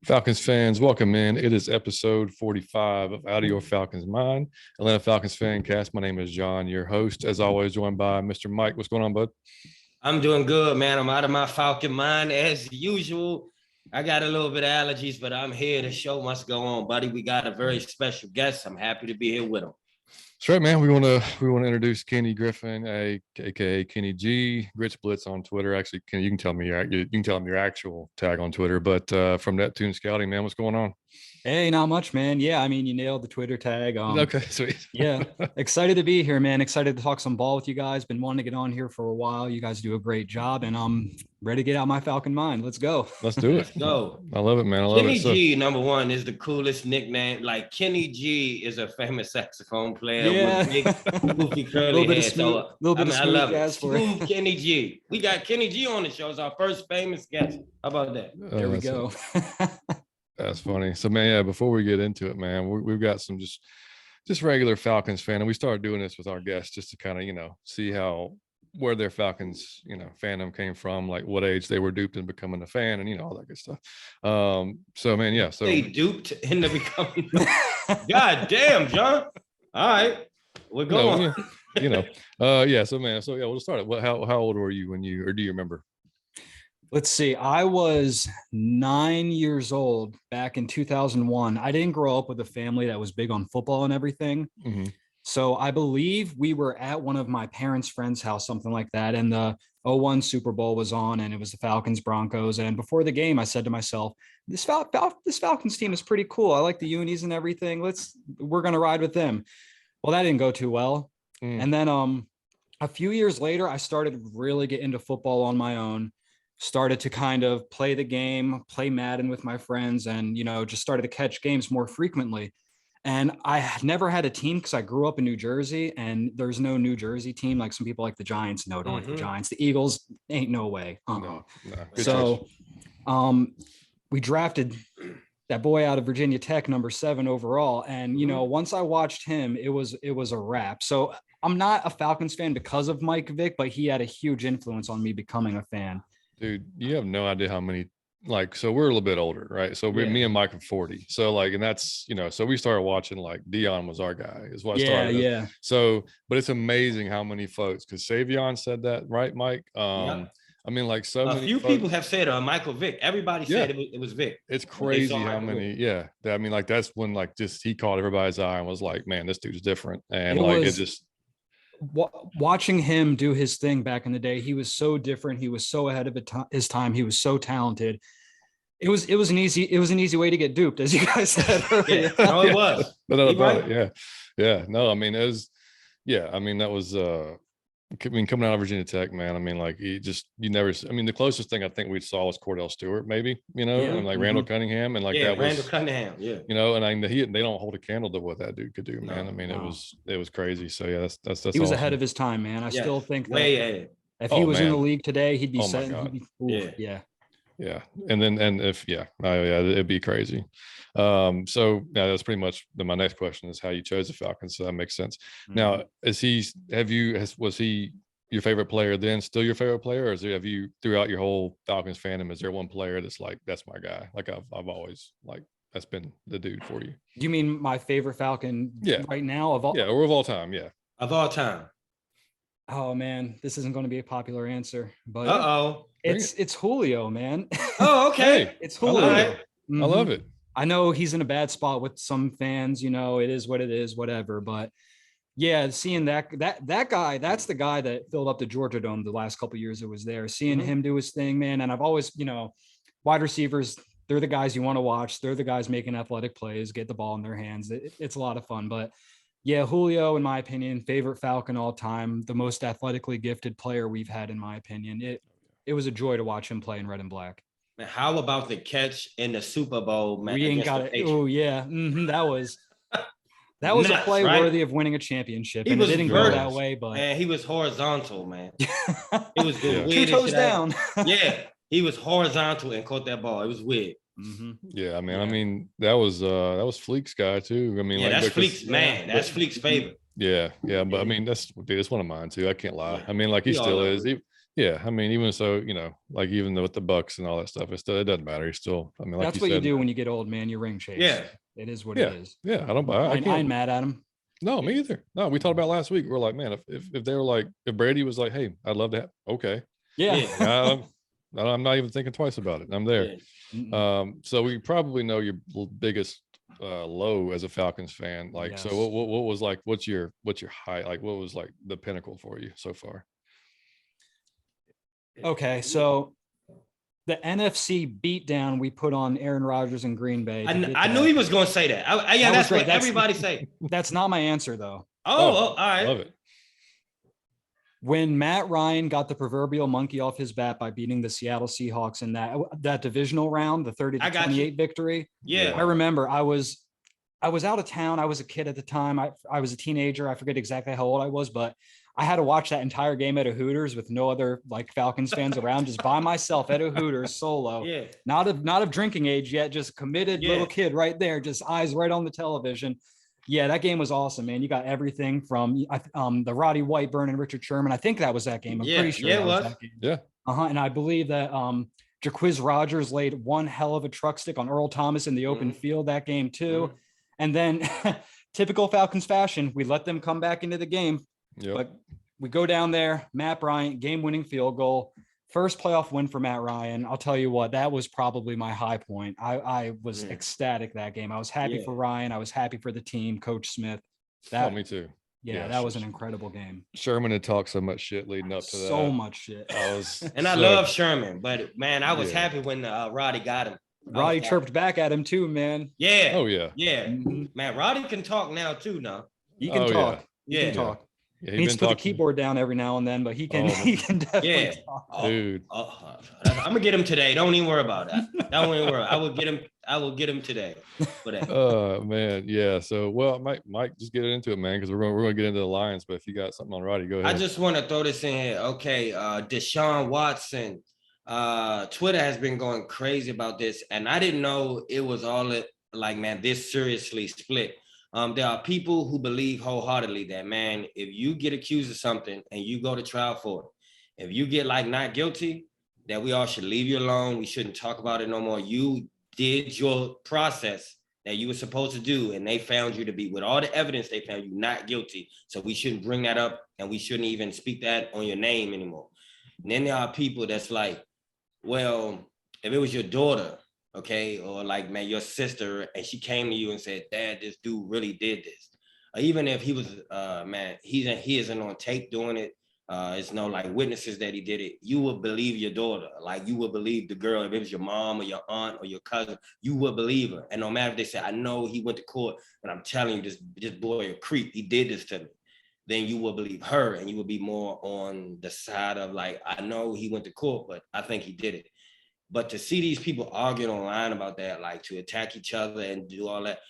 Falcons fans, welcome in. It is episode 45 of Out of Your Falcons Mind, Atlanta Falcons fan cast. My name is John, your host, as always, joined by Mr. Mike. What's going on, bud? I'm doing good, man. I'm out of my Falcon mind as usual. I got a little bit of allergies, but I'm here. The show must go on, buddy. We got a very special guest. I'm happy to be here with him. That's right, man. We want to introduce Kenny Griffin, aka Kenny G, Grits Blitz on Twitter. Actually, Kenny, you can tell him your actual tag on Twitter, but from Neptune Scouting, man, what's going on? Hey, not much, man. Yeah, I mean, you nailed the Twitter tag. Okay, sweet. Yeah, excited to be here, man. Excited to talk some ball with you guys. Been wanting to get on here for a while. You guys do a great job, and I'm ready to get out my Falcon mind. Let's go. Let's do it. Let's go. I love it, man. I love Kenny it. G, number one, is the coolest nickname. Like Kenny G is a famous saxophone player Yeah. with big, goofy curly hair. So I love it. Smooth Kenny G. We got Kenny G on the show. It's our first famous guest. How about that? There we go. That's funny. So, man, yeah, before we get into it, man, we've got some just regular Falcons fan, and we started doing this with our guests just to kind of, see where their Falcons, fandom came from, like what age they were duped in becoming a fan, and all that good stuff. So, man, yeah. So they duped into becoming. God damn, John. All right, we're going. Yeah. So, man, we'll start it. How old were you or do you remember? Let's see. I was 9 years old back in 2001. I didn't grow up with a family that was big on football and everything. Mm-hmm. So I believe we were at one of my parents' friends' house, something like that. And the 01 Super Bowl was on, and it was the Falcons Broncos. And before the game, I said to myself, this Falcons team is pretty cool. I like the unis and everything. We're going to ride with them. Well, that didn't go too well. And then a few years later, I started really get into football on my own. Started to kind of play the game, play Madden with my friends, and, just started to catch games more frequently. And I never had a team because I grew up in New Jersey, and there's no New Jersey team. Like some people like the Giants. No, don't like the Giants. The Eagles ain't no way. No. So we drafted that boy out of Virginia Tech, number 7 overall. And, once I watched him, it was a wrap. So I'm not a Falcons fan because of Mike Vick, but he had a huge influence on me becoming a fan. Dude, you have no idea how many, so we're a little bit older, right? So me and Mike are 40. So and that's, so we started watching, Dion was our guy is what I started. Yeah. So, but it's amazing how many folks, because Savion said that, right, Mike? Yeah. I mean, so a many few folks, people have said Michael Vick. Everybody said it was Vick. It's crazy how many, I mean, that's when just he caught everybody's eye and was like, man, this dude's different. And it just watching him do his thing back in the day, he was so different. He was so ahead of his time. He was so talented. It was an easy way to get duped, as you guys said earlier. Yeah. No, it was. No, about it. Yeah. No, I mean, it was. Yeah, I mean, that was. Coming out of Virginia Tech, man. I mean, you never. I mean, the closest thing I think we saw was Cordell Stewart, maybe. And Randall Cunningham, and that was Randall Cunningham. Yeah. And they don't hold a candle to what that dude could do, man. I mean, it was crazy. So yeah, that's. He was awesome. Ahead of his time, man. I still think that if he was in the league today, he'd be set. Yeah. It'd be crazy. So yeah, that's pretty much my next question is how you chose the Falcons. So that makes sense. Now, was he your favorite player then, still your favorite player, or have you throughout your whole Falcons fandom, is there one player that's that's my guy? I've always that's been the dude for you. Do you mean my favorite Falcon right now of all? Yeah, or of all time, yeah. Of all time. Oh man, this isn't going to be a popular answer, but it's Julio, man. Oh, okay. Hey, it's Julio. I love it. I know he's in a bad spot with some fans, it is what it is, whatever. But yeah, seeing that guy, that's the guy that filled up the Georgia Dome the last couple of years it was there. Seeing him do his thing, man. And I've always, wide receivers, they're the guys you want to watch. They're the guys making athletic plays, get the ball in their hands. It's a lot of fun. But yeah, Julio, in my opinion, favorite Falcon all time, the most athletically gifted player we've had, in my opinion. It was a joy to watch him play in red and black. Man, how about the catch in the Super Bowl, man? We ain't got it. Oh yeah, that was nuts, a play worthy of winning a championship. It didn't go that way, but man, he was horizontal, man. It was the weirdest 2 toes down. Yeah, he was horizontal and caught that ball. It was weird. Yeah, I mean, that was Fleek's guy too. I mean, that's Fleek's man. That's Fleek's favorite. Yeah, but I mean, that's one of mine too. I can't lie. I mean, he still is. Yeah, I mean, even so, like even with the Bucks and all that stuff, it doesn't matter. He's still, I mean, like That's you what you said, do when you get old, man. You ring chase. Yeah. It is what yeah, it is. yeah. I don't, I I ain't can't. mad at him. No, me either. No, we talked about last week. We're like, man, if they were like, if Brady was like, hey, I'd love to have, okay, Yeah. Yeah. I'm not even thinking twice about it. I'm there. Yeah. So we probably know your biggest low as a Falcons fan. Like, so Yes. what was like, what's your high? Like, what was like the pinnacle for you so far? Okay, so the NFC beatdown we put on Aaron Rodgers in Green Bay. I knew he was going to say that. Yeah, That was that's great. what That's- everybody say. That's not my answer though. All right. Love it. When Matt Ryan got the proverbial monkey off his bat by beating the Seattle Seahawks in that divisional round, the 30-28 victory. Yeah. I remember I was out of town. I was a kid at the time. I was a teenager. I forget exactly how old I was, but I had to watch that entire game at a Hooters with no other like Falcons fans around, just by myself at a Hooters solo. Yeah. Not of drinking age yet, just committed little Yeah. kid right there, just eyes right on the television. Yeah, that game was awesome, man. You got everything from the Roddy Whiteburn and Richard Sherman. I think that was that game. I'm Yeah, pretty sure yeah, that it was was. that game. Yeah. And I believe that Jaquiz Rogers laid one hell of a truck stick on Earl Thomas in the open field that game too. Mhm. And then typical Falcons fashion, we let them come back into the game. Yep. But we go down there, Matt Bryant, game-winning field goal. First playoff win for Matt Ryan. I'll tell you what, that was probably my high point. I was ecstatic that game. I was happy Yeah. for Ryan. I was happy for the team, Coach Smith. Oh, me too. Yeah, that was an incredible game. Sherman had talked so much shit leading up to that. So much shit. I was, And I love Sherman, but man, I was Yeah. happy when Roddy got him. Roddy chirped back at him too, man. Yeah. Oh yeah. Yeah. Mhm. Man, Roddy can talk now too. Now. He can Oh, yeah. talk. He Yeah. can talk. Yeah, He needs to put the keyboard down every now and then, but he can. Oh, He can definitely Yeah. talk. dude. I'm gonna get him today. Don't even worry about that. Don't even worry. I will get him today. For that. Man, yeah. So, well, Mike, just get into it, man, because we're gonna get into the Lions. But if you got something on Roddy, go ahead. I just want to throw this in here. Okay, Deshaun Watson. Twitter has been going crazy about this, and I didn't know it was this seriously split. There are people who believe wholeheartedly that, man, if you get accused of something and you go to trial for it, if you get not guilty, that we all should leave you alone. We shouldn't talk about it no more. You did your process that you were supposed to do, and they found you to be, with all the evidence, they found you not guilty. So we shouldn't bring that up, and we shouldn't even speak that on your name anymore. And then there are people that's like, well, if it was your daughter, okay, or man, your sister, and she came to you and said, Dad, this dude really did this. Or even if he was, he isn't on tape doing it, it's no witnesses that he did it, you would believe your daughter. You would believe the girl. If it was your mom or your aunt or your cousin, you would believe her. And no matter if they say, I know he went to court, but I'm telling you, this boy a creep, he did this to me, then you will believe her, and you will be more on the side of I know he went to court, but I think he did it. But to see these people arguing online about that, to attack each other and do all that,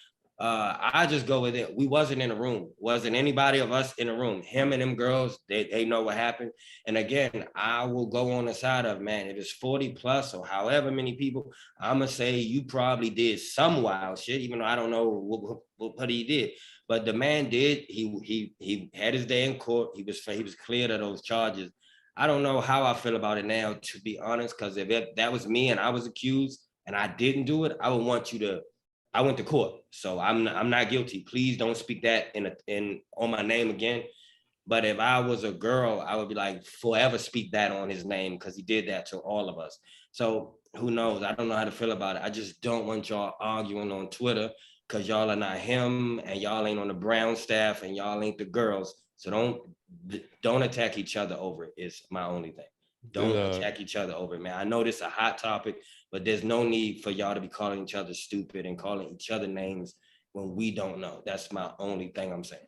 I just go with it. We wasn't in the room. Wasn't anybody of us in the room. Him and them girls, they know what happened. And again, I will go on the side of, man, if it's 40 plus or however many people, I'm going to say you probably did some wild shit, even though I don't know what he did. But the man did. He had his day in court. He was cleared of those charges. I don't know how I feel about it now, to be honest, because if that was me and I was accused and I didn't do it, I would want you to. I went to court, so I'm not guilty. Please don't speak that on my name again. But if I was a girl, I would be forever speak that on his name, because he did that to all of us. So who knows? I don't know how to feel about it. I just don't want y'all arguing on Twitter, because y'all are not him and y'all ain't on the Brown staff and y'all ain't the girls. So don't attack each other over it, is my only thing. Don't attack each other over it, man. I know this is a hot topic, but there's no need for y'all to be calling each other stupid and calling each other names when we don't know. That's my only thing I'm saying.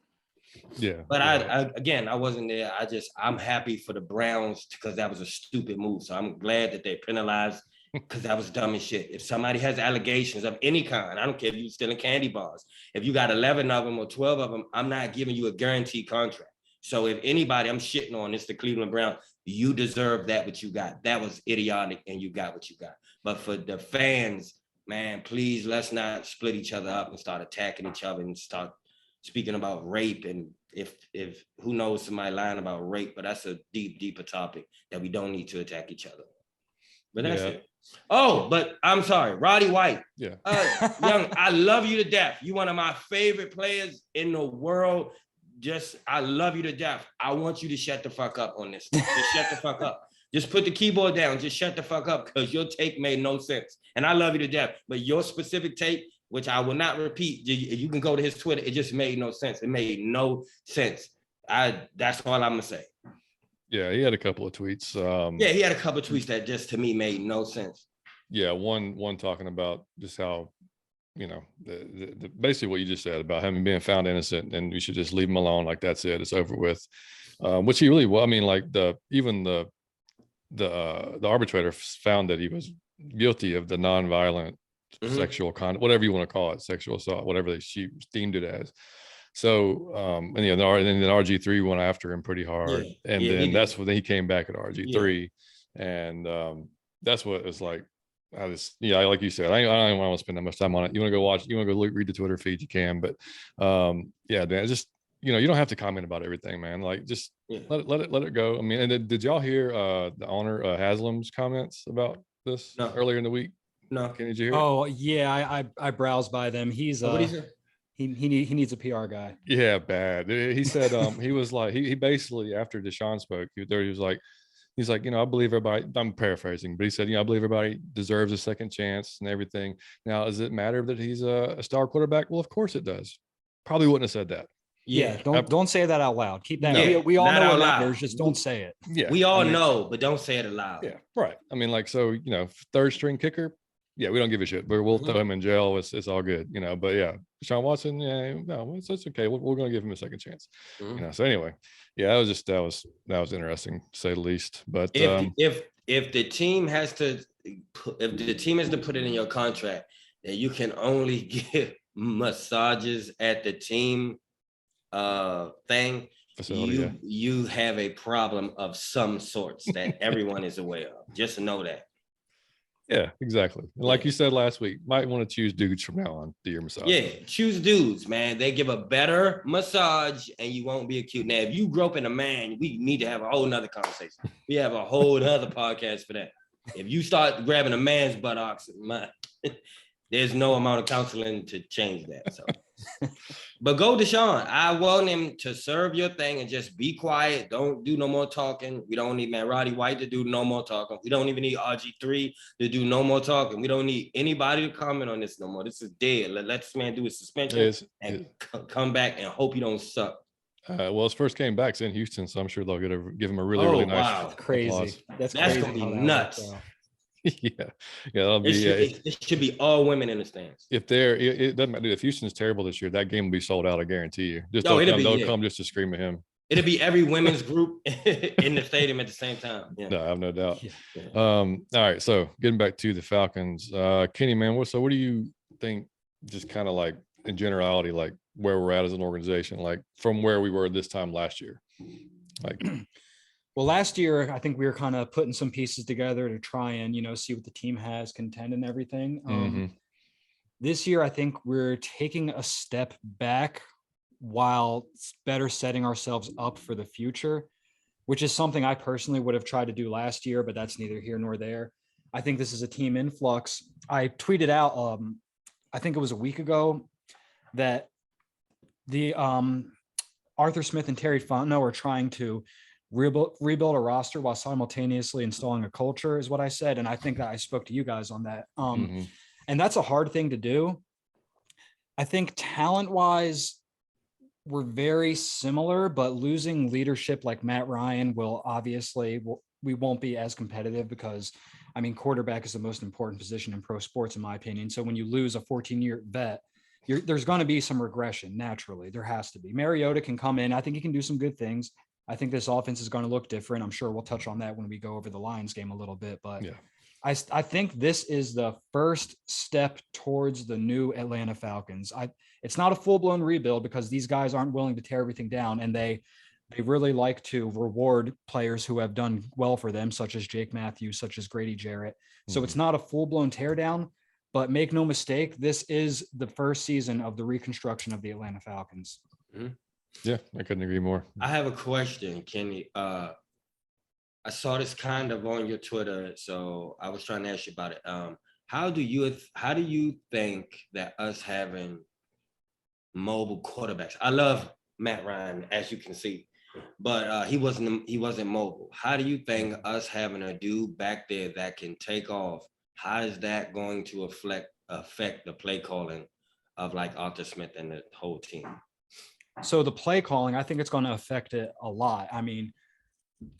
Yeah. But I wasn't there. I'm happy for the Browns, because that was a stupid move. So I'm glad that they penalized, because that was dumb as shit. If somebody has allegations of any kind, I don't care if you're stealing candy bars. If you got 11 of them or 12 of them, I'm not giving you a guaranteed contract. So if anybody I'm shitting on, it's the Cleveland Browns. You deserve that, what you got. That was idiotic, and you got what you got. But for the fans, man, please, let's not split each other up and start attacking each other and start speaking about rape and if who knows, somebody lying about rape, but that's a deeper topic that we don't need to attack each other. But that's it. Oh, but I'm sorry, Roddy White. Yeah. Young, I love you to death. You one of my favorite players in the world. I love you to death. I want you to shut the fuck up on this. Just shut the fuck up. Just put the keyboard down. Just shut the fuck up, because your take made no sense. And I love you to death. But your specific take, which I will not repeat, you can go to his Twitter. It just made no sense. It made no sense. That's all I'm gonna say. Yeah, he had a couple of tweets. He had a couple of tweets that just to me made no sense. Yeah, one talking about just how, you know, the basically what you just said about him being found innocent, and you should just leave him alone. Like, that's it, it's over with. Which he really, well, I mean, like the arbitrator found that he was guilty of the nonviolent sexual conduct, whatever you want to call it, sexual assault, whatever she deemed it as. So, and then RG3 went after him pretty hard, then that's when he came back at RG3, and that's what it's like. I just, like you said, I don't want to spend that much time on it. You want to go watch, you want to go read the Twitter feed, you can, but Dan, just, you don't have to comment about everything, man. Like, just let it go. I mean, and did y'all hear the owner Haslam's comments about this earlier in the week? No. Did you hear? Oh yeah, I browsed by them. He's what did he say? He needs a PR guy. Yeah, bad. He said he was like, he basically, after Deshaun spoke, he was like, I believe everybody, I'm paraphrasing, but he said, I believe everybody deserves a second chance and everything. Now, does it matter that he's a star quarterback? Well, of course it does. Probably wouldn't have said that. Yeah, don't say that out loud. Keep that. We all know it matters. Just don't say it. Yeah, we all know, but don't say it aloud. Yeah, right. I mean, like, so, third string kicker. Yeah, we don't give a shit, but we'll throw him in jail. It's all good, But yeah, Deshaun Watson, no, it's okay. We're going to give him a second chance, So anyway, yeah, that was interesting to say the least. But if the team has to put it in your contract that you can only give massages at the team thing, facility, you have a problem of some sorts that everyone is aware of. Just know that. Yeah, exactly. And like you said last week, might want to choose dudes from now on to your massage. Yeah, choose dudes, man. They give a better massage and you won't be acute. Now, if you grow up in a man, we need to have a whole nother conversation. We have a whole other podcast for that. If you start grabbing a man's buttocks, there's no amount of counseling to change that. So, but go Deshaun. I want him to serve your thing and just be quiet. Don't do no more talking. We don't need Roddy White to do no more talking. We don't even need RG3 to do no more talking. We don't need anybody to comment on this no more. This is dead. Let this man do his suspension and come back and hope he don't suck. Well, his first game back's in Houston, so I'm sure they'll give him a really nice. Wow, that's crazy. Applause. That's gonna be nuts. Yeah, that'll be. It should be all women in the stands. If it doesn't matter. If Houston's terrible this year, that game will be sold out. I guarantee you. Just don't come just to scream at him. It'll be every women's group in the stadium at the same time. Yeah. No, I have no doubt. Yeah. All right, so getting back to the Falcons, Kenny, man, what do you think? Just kind of like in generality, like where we're at as an organization, like from where we were this time last year, like. Well, last year, I think we were kind of putting some pieces together to try and, see what the team has, contend and everything. This year, I think we're taking a step back while better setting ourselves up for the future, which is something I personally would have tried to do last year, but that's neither here nor there. I think this is a team in flux. I tweeted out, I think it was a week ago, that the Arthur Smith and Terry Fontenot are trying to rebuild a roster while simultaneously installing a culture, is what I said. And I think that I spoke to you guys on that. And that's a hard thing to do. I think talent wise, we're very similar, but losing leadership like Matt Ryan we won't be as competitive because, quarterback is the most important position in pro sports, in my opinion. So when you lose a 14-year vet, there's going to be some regression. Naturally, there has to be. Mariota can come in. I think he can do some good things. I think this offense is going to look different. I'm sure we'll touch on that when we go over the Lions game a little bit, but yeah. I think this is the first step towards the new Atlanta Falcons. It's not a full-blown rebuild because these guys aren't willing to tear everything down, and they really like to reward players who have done well for them, such as Jake Matthews, such as Grady Jarrett. So it's not a full-blown teardown, but make no mistake, this is the first season of the reconstruction of the Atlanta Falcons. Yeah, I couldn't agree more. I have a question, Kenny. I saw this kind of on your Twitter, so I was trying to ask you about it. How do you think that us having mobile quarterbacks? I love Matt Ryan, as you can see, but he wasn't mobile. How do you think us having a dude back there that can take off? How is that going to affect the play calling of like Arthur Smith and the whole team? So the play calling, I think it's going to affect it a lot. I mean,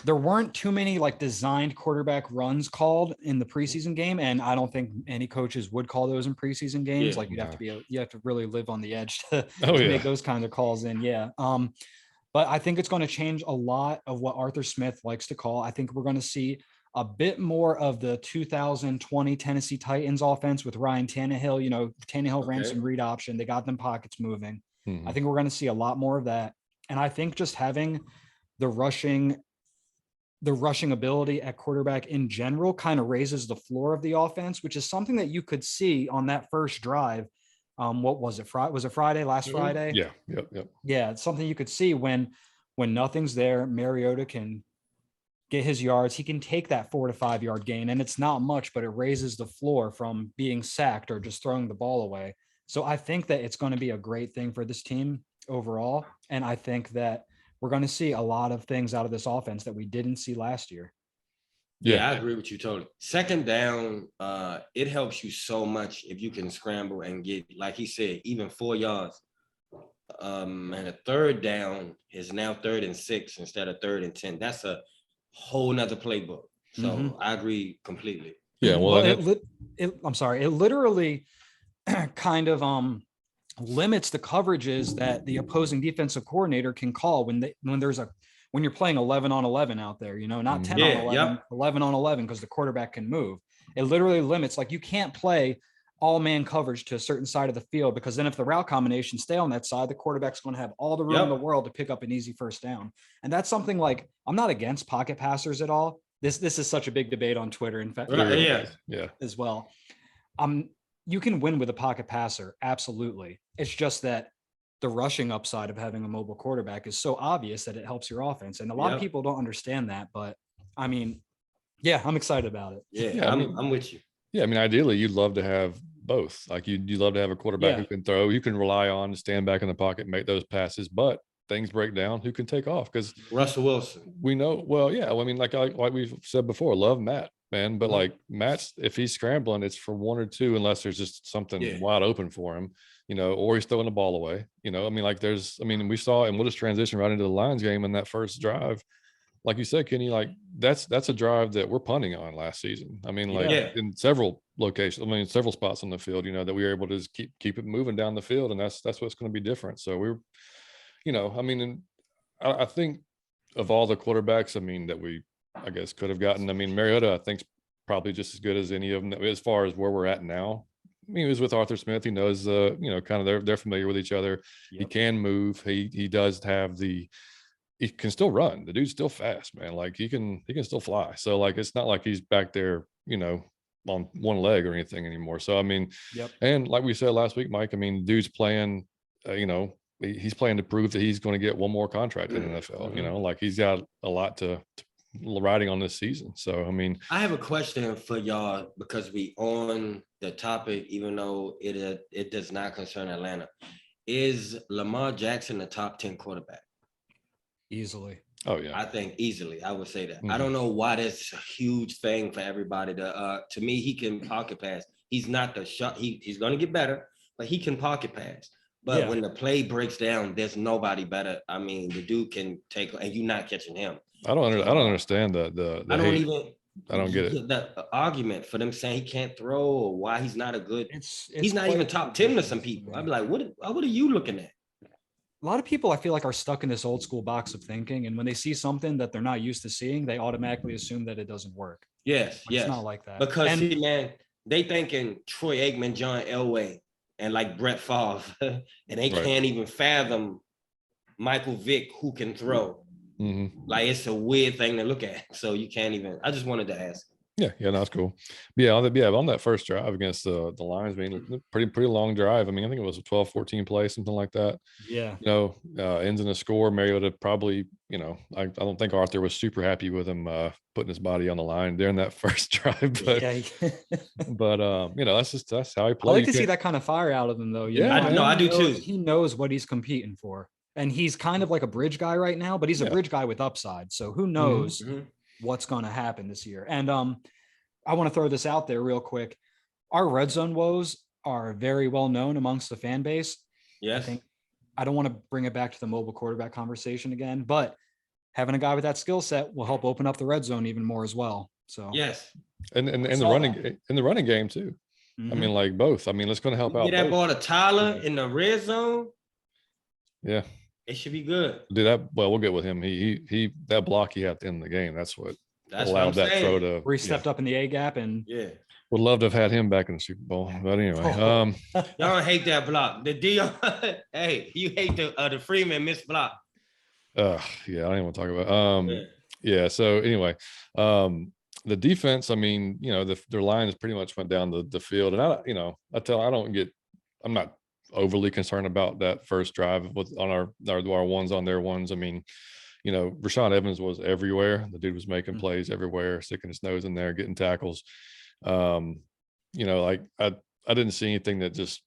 there weren't too many like designed quarterback runs called in the preseason game, and I don't think any coaches would call those in preseason games. Yeah, Like no. you have to really live on the edge to, Oh to yeah. make those kinds of calls in. Yeah. But I think it's going to change a lot of what Arthur Smith likes to call. I think we're going to see a bit more of the 2020 Tennessee Titans offense with Ryan Tannehill. You know, Tannehill ran Okay. some read option. They got them pockets moving. Mhm. I think we're going to see a lot more of that. And I think just having the rushing ability at quarterback in general kind of raises the floor of the offense, which is something that you could see on that first drive. What was it? Was it Friday? Last Mhm. Friday? Yeah. Yep. Yeah, it's something you could see when nothing's there. Mariota can get his yards. He can take that 4 to 5 yard gain, and it's not much, but it raises the floor from being sacked or just throwing the ball away. So I think that it's going to be a great thing for this team overall, and I think that we're going to see a lot of things out of this offense that we didn't see last year. Yeah, I agree with you totally. Second down, it helps you so much if you can scramble and get, like he said, even 4 yards. And a third down is now 3rd and 6 instead of 3rd and 10. That's a whole nother playbook. So Mhm. I agree completely. Yeah. Well, Well, and I'm sorry, it literally kind of limits the coverages that the opposing defensive coordinator can call when you're playing 11 on 11 out there, you know, not 10 on Yeah, 11, yep. 11 on 11, because the quarterback can move. It literally limits, like you can't play all man coverage to a certain side of the field, because then if the route combinations stay on that side, the quarterback's going to have all the room in the Yep. world to pick up an easy first down. And that's something, like, I'm not against pocket passers at all. This is such a big debate on Twitter, in fact, it really Yeah. is. Yeah. as well. You can win with a pocket passer, absolutely. It's just that the rushing upside of having a mobile quarterback is so obvious that it helps your offense, and a lot of Yep. people don't understand that. But I mean, yeah, I'm excited about it. Yeah, Yeah, I mean- I'm with you. Yeah. I mean, ideally, you'd love to have both. Like you'd love to have a quarterback who Yeah. can throw, you can rely on to stand back in the pocket, make those passes, but things break down, who can take off? Because Russell Wilson. we know, well, yeah. I mean, like we've said before, love Matt, man. But Mhm. like Matt's, if he's scrambling, it's for 1 or 2, unless there's just something Yeah. wide open for him, you know, or he's throwing the ball away. You know, I mean, like we saw, and we'll just transition right into the Lions game in that first drive. Like you said, Kenny, like that's a drive that we're punting on last season. I mean, like Yeah. in several locations, I mean, several spots on the field, you know, that we were able to just keep it moving down the field, and that's what's going to be different. So we're, you know, I mean, and I think of all the quarterbacks, I mean, that we, I guess, could have gotten. I mean, Mariota, I think, is probably just as good as any of them as far as where we're at now. I mean, he was with Arthur Smith. He knows, you know, kind of they're familiar with each other. He Yep. can move. He does have he can still run. The dude's still fast, man. Like he can still fly. So like, it's not like he's back there, you know, on one leg or anything anymore. So, I mean, Yep. and like we said last week, Mike, I mean, dude's playing, you know, he's playing to prove that he's going to get one more contract in the NFL. You know, like he's got a lot to riding on this season. So, I mean, I have a question for y'all because we on the topic, even though it does not concern Atlanta. Is Lamar Jackson the top 10 quarterback? Easily. oh yeah, I think easily. I would say that. I Mhm. don't know why that's a huge thing for everybody. To me, he can pocket pass. He's not the shot. He's going to get better, but he can pocket pass. But Yeah. when the play breaks down, there's nobody better. I mean, the dude can take, and you're not catching him. I don't understand the I don't hate. even. I don't get it. The argument for them saying he can't throw or why he's not a good. It's He's not quite even top 10 to some ridiculous people. me. I'd be like, what are you looking at? A lot of people, I feel like, are stuck in this old school box of thinking, and when they see something that they're not used to seeing, they automatically assume that it doesn't work. Yes, But yes. It's not like that. Because And see, man, they thinking Troy Aikman, John Elway, and like Brett Favre, and they Right. can't even fathom Michael Vick who can throw. Mhm. Like it's a weird thing to look at. So you can't even. I just wanted to ask. Yeah, yeah, that's cool. But yeah, on that first drive against the Lions, I mean, pretty long drive. I mean, I think it was a 12-14 play, something like that. Yeah. Ends in a score. Mariota probably, I don't think Arthur was super happy with him putting his body on the line during that first drive, but Yeah. that's how he I plays. like to see that kind of fire out of him, though. Yeah, I know, I do too. He knows what he's competing for, and he's kind of like a bridge guy right now, but he's a Yeah. bridge guy with upside. So who knows Mhm. what's going to happen this year? And I want to throw this out there real quick. Our red zone woes are very well known amongst the fan base. Yes. I don't want to bring it back to the mobile quarterback conversation again, but having a guy with that skill set will help open up the red zone even more as well. So Yes. and the saw running game too. I mean, like both. I mean, it's going to help out. Get that both. ball to Tyler in the red zone. Yeah, it should be good. Do that. Well, we'll get with him. He that block he had at the end of the game. That's what That's allowed what I'm that throw saying. to. where he stepped up in the A gap and Yeah. Would love to have had him back in the Super Bowl. But anyway, Y'all hate that block. The Dion, hey, you hate the Freeman missed block. yeah, I don't even want to talk about. Yeah. So anyway, the defense. I mean, their lines pretty much went down the field, and I'm not overly concerned about that first drive on our ones on their ones. I mean, Rashaan Evans was everywhere. The dude was making plays everywhere, sticking his nose in there, getting tackles. Like I didn't see anything that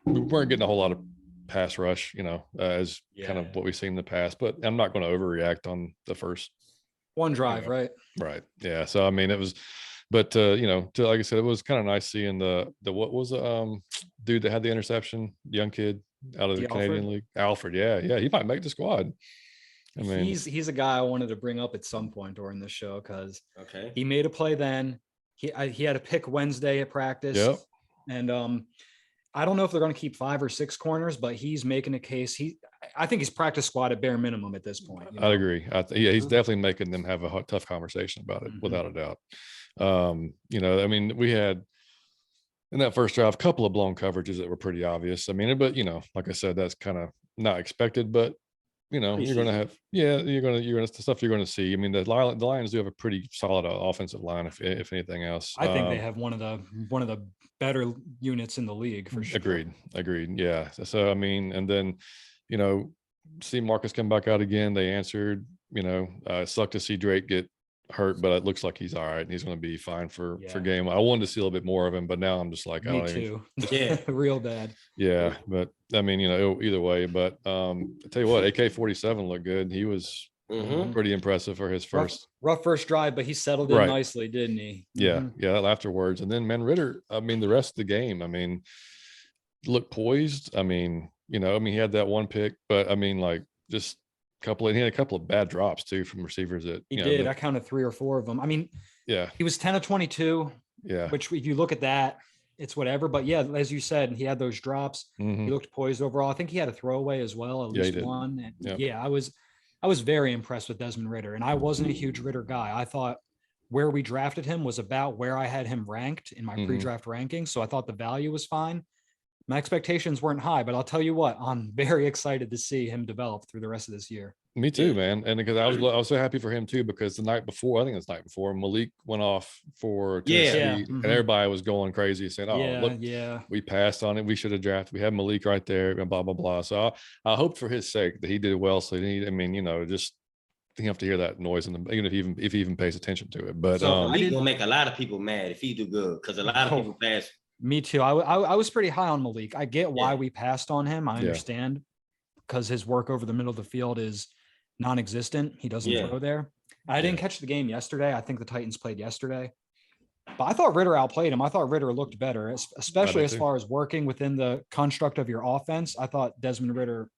we weren't getting a whole lot of pass rush, as kind of what we've seen in the past, but I'm not going to overreact on the first one drive, right? Right. Yeah. So, I mean, it was, but like I said, it was kind of nice seeing what was dude that had the interception, young kid out of the Canadian League, Alfred. Yeah. He might make the squad. I mean, he's a guy I wanted to bring up at some point during the show because okay, he made a play then. He had a pick Wednesday at practice. Yep. And I don't know if they're going to keep 5 or 6 corners, but he's making a case. I think he's practice squad at bare minimum at this point. I agree. He's definitely making them have a tough conversation about it, without a doubt. I mean, we had in that first drive a couple of blown coverages that were pretty obvious. I mean, but like I said, that's kind of not expected, but you're going to have, you're going to the stuff you're going to see. I mean, the Lions do have a pretty solid offensive line, if anything else. I think they have one of the better units in the league for sure. Agreed. Yeah. So, I mean, and then, see Marcus come back out again. They answered, it sucked to see Drake get hurt, but it looks like he's all right and he's going to be fine for game. I wanted to see a little bit more of him, but now I'm just like, Me too. Yeah, real bad. Yeah, but I mean, either way. But I tell you what, AK-47 looked good. He was pretty impressive for his rough first drive, but he settled in nicely, didn't he? Yeah, that afterwards. And then Ritter, I mean, the rest of the game, I mean, looked poised. I mean, he had that one pick, but I mean, like just he had a couple of bad drops too from receivers that he did. I counted 3 or 4 of them. I mean, he was 10 of 22. Yeah. Which if you look at that, it's whatever. But yeah, as you said, he had those drops. He looked poised overall. I think he had a throwaway as well, at least one. And I was very impressed with Desmond Ritter, and I wasn't a huge Ritter guy. I thought where we drafted him was about where I had him ranked in my pre-draft ranking. So I thought the value was fine. My expectations weren't high, but I'll tell you what, I'm very excited to see him develop through the rest of this year. Me too, man. And because I was so happy for him too, because the night before, Malik went off for Tennessee, and everybody was going crazy saying, "Oh, we passed on it. We should have drafted. We had Malik right there, and blah blah blah." So I hope for his sake that he did well. So just you have to hear that noise, even if he even pays attention to it. But he's gonna make a lot of people mad if he do good, because a lot of people pass. Me too. I was pretty high on Malik. I get why we passed on him. I understand because his work over the middle of the field is non-existent. He doesn't throw there. I didn't catch the game yesterday. I think the Titans played yesterday, but I thought Ritter outplayed him. I thought Ritter looked better, especially as far as working within the construct of your offense. I thought Desmond Ritter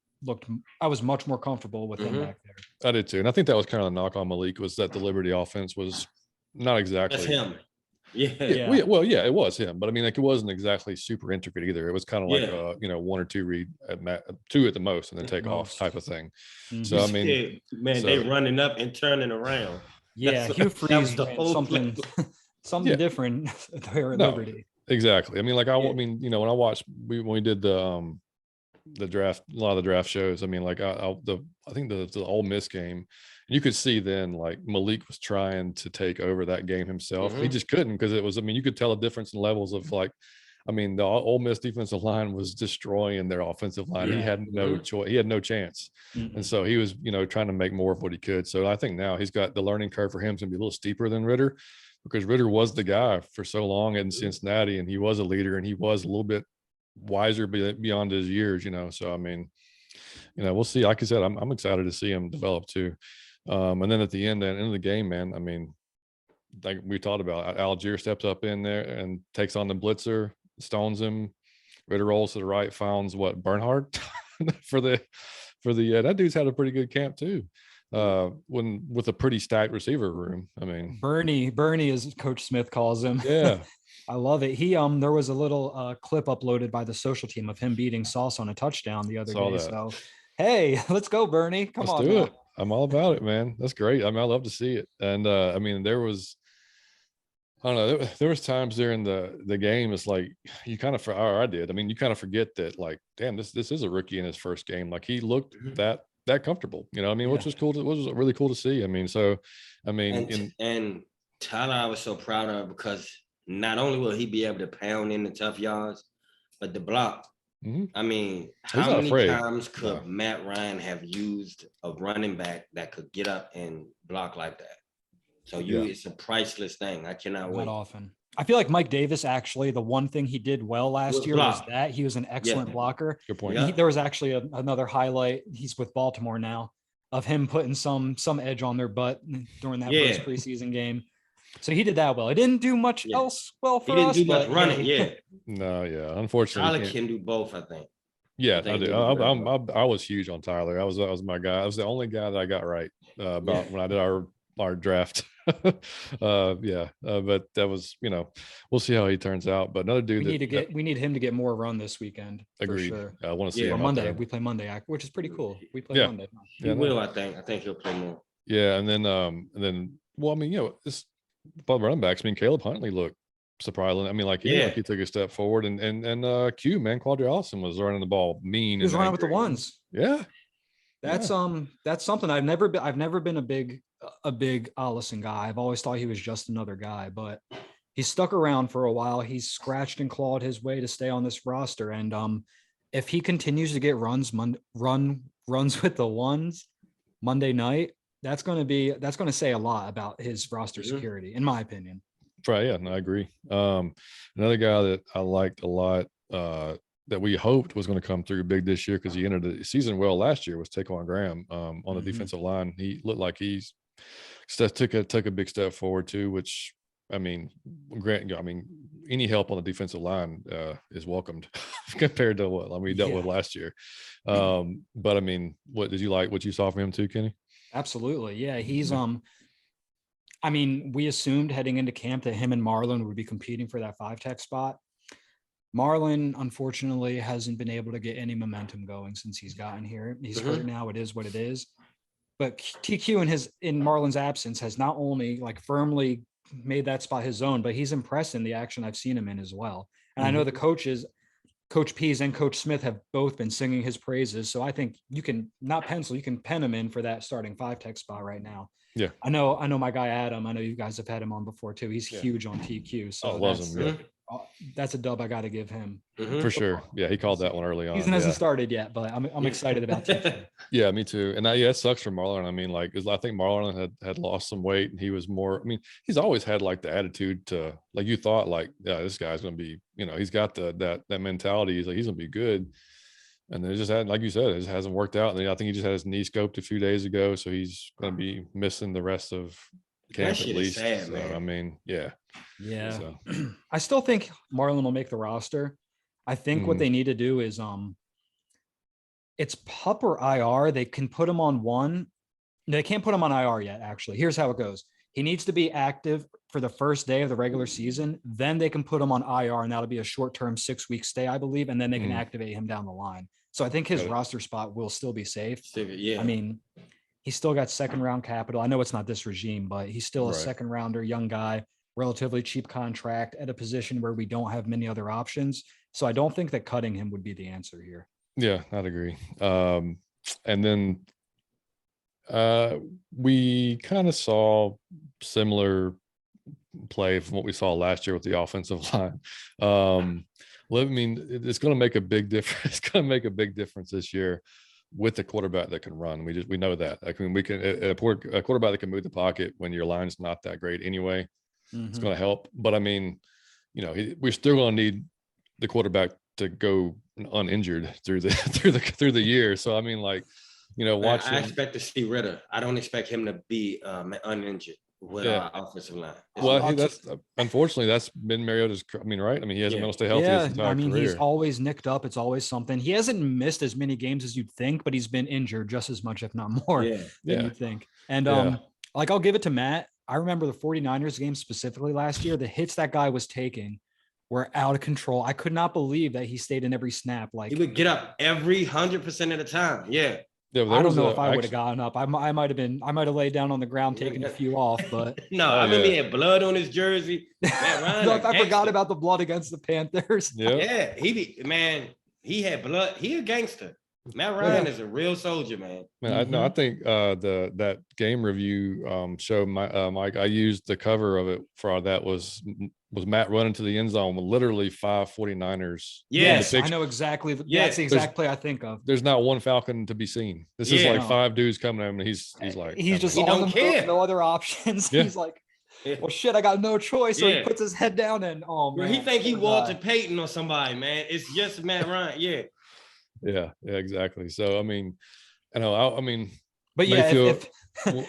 I was much more comfortable with him back there. I did too. And I think that was kind of the knock on Malik, was that the Liberty offense was not exactly. That's him. It was him, but I mean, like, it wasn't exactly super intricate either. It was kind of like one or two read two at the most, and then take off type of thing. So I mean, they running up and turning around. Yeah, Hugh Freeze something different there at Liberty. Exactly. I mean, like when I watched when we did the draft, a lot of the draft shows. I mean, like I think the Ole Miss game, You could see then like Malik was trying to take over that game himself. He Mhm. just couldn't because it was, I mean, you could tell a difference in levels of like, I mean, the Ole Miss defensive line was destroying their offensive line. He Yeah. had no Mhm. choice. He had no chance. Mm-mm. And so he was, trying to make more of what he could. So I think now he's got the learning curve for him is going to be a little steeper than Ritter because Ritter was the guy for so long in Cincinnati and he was a leader and he was a little bit wiser beyond his years, So, I mean, we'll see. Like I said, I'm excited to see him develop too. And then at the end of the game, man, I mean, like we talked about, Algier steps up in there and takes on the blitzer, stones him. Ritter rolls to the right, finds Bernhard for the that dude's had a pretty good camp too. When with a pretty stacked receiver room. I mean, Bernie, as Coach Smith calls him. yeah, I love it. There was a little clip uploaded by the social team of him beating Sauce on a touchdown the other Saw day. that. So, hey, let's go, Bernie. Come let's on do now. it. I'm all about it, man. That's great. I mean, I love to see it. And I mean, there was, I don't know, there was times during the game. It's like you kind of, or I did. I mean, you kind of forget that, like, damn, this is a rookie in his first game. Like he looked Mhm. that comfortable. I mean, which Yeah. was cool. It was really cool to see. I mean, so I mean, And Tyler, I was so proud of because not only will he be able to pound in the tough yards, but the block. Mhm. I mean, He's how not many afraid. times could No. Matt Ryan have used a running back that could get up and block like that? So Yeah. it's a priceless thing. I cannot Not wait. often. I feel like Mike Davis, actually, the one thing he did well last Was year was block. that he was an excellent blocker. Good point. Yeah. There was actually another highlight. He's with Baltimore now of him putting some edge on their butt during that Yeah. first preseason game. So he did that well. He didn't do much Yeah. else well He for didn't us, do much but running. hey. Yeah. No, yeah. Unfortunately, Tyler you can't- can do both, I think. Yeah, I I think do. he did very well. I was huge on Tyler. I was my guy. I was the only guy that I got right about when I did our draft. But that was, we'll see how he turns out. But another dude We need him to get more run this weekend. agreed. For sure. I want to see Yeah. him Or out Monday. there. We play Monday, which is pretty cool. We play Yeah. Monday. He Yeah, no. will, I think. I think he'll play more. Yeah, and then well, I mean, it's about running backs. I mean, Caleb Huntley looked surprising. I mean, like Yeah. he took a step forward, and Q, man, Quadri Allison was running the ball mean. He was and running with the angry. ones. Yeah, That's something I've never been a big Allison guy. I've always thought he was just another guy, but he's stuck around for a while. He's scratched and clawed his way to stay on this roster. And if he continues to get runs with the ones Monday night, that's going to say a lot about his roster Mhm. security, in my opinion. right. Yeah, no, I agree. Another guy that I liked a lot, that we hoped was going to come through big this year because he entered the season well last year was Taquan Graham on the Mhm. defensive line. He looked like took a big step forward too, which I mean, any help on the defensive line is welcomed compared to what we dealt with last year. But I mean, what did you like? What you saw from him too, Kenny? Absolutely. Yeah. He's, I mean, we assumed heading into camp that him and Marlon would be competing for that 5-tech spot. Marlon, unfortunately, hasn't been able to get any momentum going since he's gotten here. He's hurt now. It is what it is. But TQ in Marlon's absence has not only like firmly made that spot his own, but he's impressed in the action I've seen him in as well. And I know the coaches, Coach Pease and Coach Smith, have both been singing his praises. So I think you can you can pen him in for that starting 5-tech spot right now. Yeah. I know my guy Adam. I know you guys have had him on before too. He's huge on TQ. So loves him. Yeah. That's a dub I got to give him. For sure. Yeah, he called that one early on. Season hasn't started yet, but I'm excited about TQ. Yeah, me too. And it sucks for Marlon. I mean, like, I think Marlon had lost some weight, and he was more. I mean, he's always had like the attitude to, like, you thought, like, yeah, this guy's gonna be, he's got that mentality. He's gonna be good. And then it just had, like you said, it just hasn't worked out. And I think he just had his knee scoped a few days ago, so he's gonna be missing the rest of camp at least. Sad, so, man. I mean, yeah. So. I still think Marlon will make the roster. I think what they need to do is it's PUP or IR. They can put him on one. They can't put him on IR yet, actually. Here's how it goes. He needs to be active for the first day of the regular season. Then they can put him on IR, and that'll be a short-term 6-week stay, I believe, and then they can activate him down the line. So I think his roster spot will still be safe. Yeah. I mean, he's still got second-round capital. I know it's not this regime, but he's still a second-rounder, young guy, relatively cheap contract at a position where we don't have many other options. So I don't think that cutting him would be the answer here. Yeah, I'd agree. And then We kind of saw similar play from what we saw last year with the offensive line. Well, I mean, it's going to make a big difference. It's going to make a big difference this year with a quarterback that can run. We know that. Like, we can a quarterback that can move the pocket when your line's not that great anyway. It's going to help. But I mean, we're still going to need the quarterback to go uninjured through the year. So I mean, like, watching. I expect to see Ritter. I don't expect him to be uninjured with our offensive line. Well, that's unfortunately that's been Mariota's. I mean, right? I mean, he hasn't been able to stay healthy his entire I mean, career. he's always nicked up. It's always something. He hasn't missed as many games as you'd think, but he's been injured just as much, if not more, than you'd think. And like, I'll give it to Matt. I remember the 49ers game specifically last year. The hits that guy was taking were out of control. I could not believe that he stayed in every snap. Like, he would get up every 100% of the time. Yeah. Yeah, I don't know if I would have gotten up. I might have laid down on the ground taking a few off, but no, I remember he had blood on his jersey. I forgot about the blood against the Panthers. Yeah, he had blood. He a gangster. Matt Ryan is a real soldier, man. I think that game review show, Mike, I used the cover of it for that was Matt running to the end zone with literally 5 49ers. Yes, I know exactly. That's the exact play I think of. There's not one Falcon to be seen. This is like 5 dudes coming at him, and he's like, he don't care. No other options. He's like, well, shit, I got no choice. So he puts his head down and man, he think he Walter Payton or somebody, man. It's just Matt Ryan. Yeah, exactly. So I mean, I mean, but Mayfield,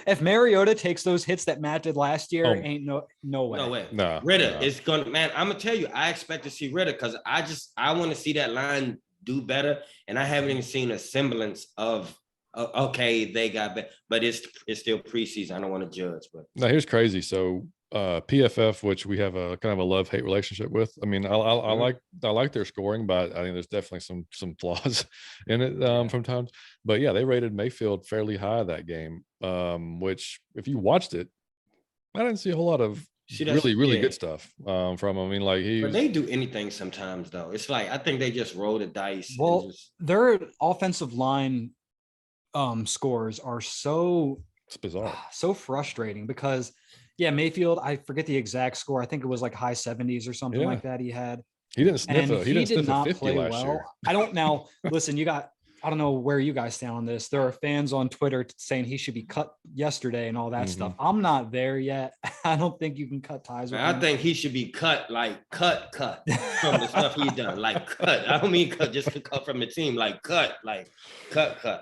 if Mariota takes those hits that Matt did last year, ain't no way. No way. No. Ritter is gonna, man. I'm gonna tell you, I expect to see Ritter because I want to see that line do better, and I haven't even seen a semblance of okay, they got better, but it's still preseason. I don't want to judge, but now here's crazy. So PFF, which we have a kind of a love-hate relationship with. I mean, I like their scoring, but I think there's definitely some flaws in it from times. But yeah, they rated Mayfield fairly high that game, which if you watched it, I didn't see a whole lot of really good stuff from him. I mean, like but they do anything sometimes though. It's like I think they just roll the dice. Well, their offensive line scores are it's bizarre, so frustrating because Mayfield, I forget the exact score. I think it was like high 70s or something like that he had. He didn't sniff he did not 50 play last well. year. I don't now listen, I don't know where you guys stand on this. There are fans on Twitter saying he should be cut yesterday and all that stuff. I'm not there yet. I don't think you can cut ties with him. I think he should be cut from the stuff he done. Like cut. I don't mean cut just to cut from the team. Like cut.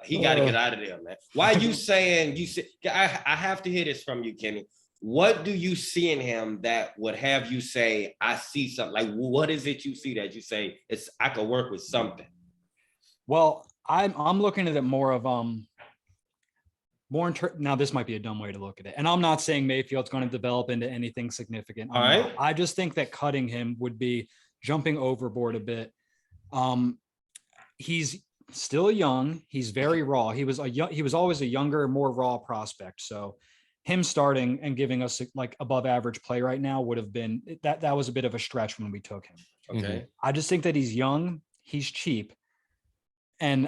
He got to get out of there, man. Why you saying I have to hear this from you, Kenny. What do you see in him that would have you say, I see something? Like, what is it you see that you say I could work with something? Well, I'm looking at it more of now this might be a dumb way to look at it, and I'm not saying Mayfield's going to develop into anything significant. All right. I just think that cutting him would be jumping overboard a bit. He's still young. He's very raw. He was always a younger, more raw prospect. So him starting and giving us like above average play right now would have been that was a bit of a stretch when we took him. Okay. I just think that he's young, he's cheap, and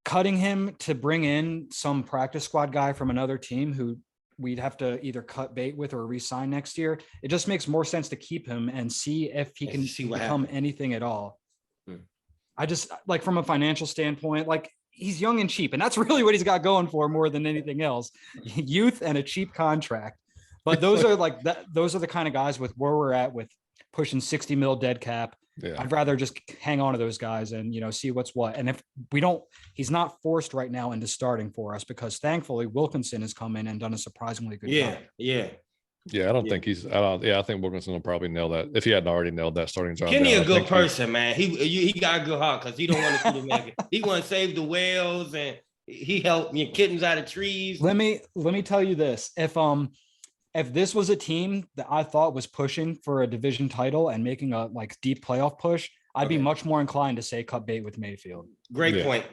cutting him to bring in some practice squad guy from another team who we'd have to either cut bait with or re-sign next year. It just makes more sense to keep him and see if he can become anything at all. I just like from a financial standpoint, like he's young and cheap, and that's really what he's got going for more than anything else. Youth and a cheap contract. But those are like that. Those are the kind of guys with where we're at with pushing 60 mil dead cap. Yeah. I'd rather just hang on to those guys and, see what's what. And if we don't, he's not forced right now into starting for us because thankfully Wilkinson has come in and done a surprisingly good job. Yeah, I don't think I think Wilkinson will probably nail that if he hadn't already nailed that starting job. Kenny a good person, man. He got a good heart because he don't want to see the man. He want to save the whales and he helped kittens out of trees. Let me tell you this. If this was a team that I thought was pushing for a division title and making a like deep playoff push, I'd be much more inclined to say cut bait with Mayfield. Great point.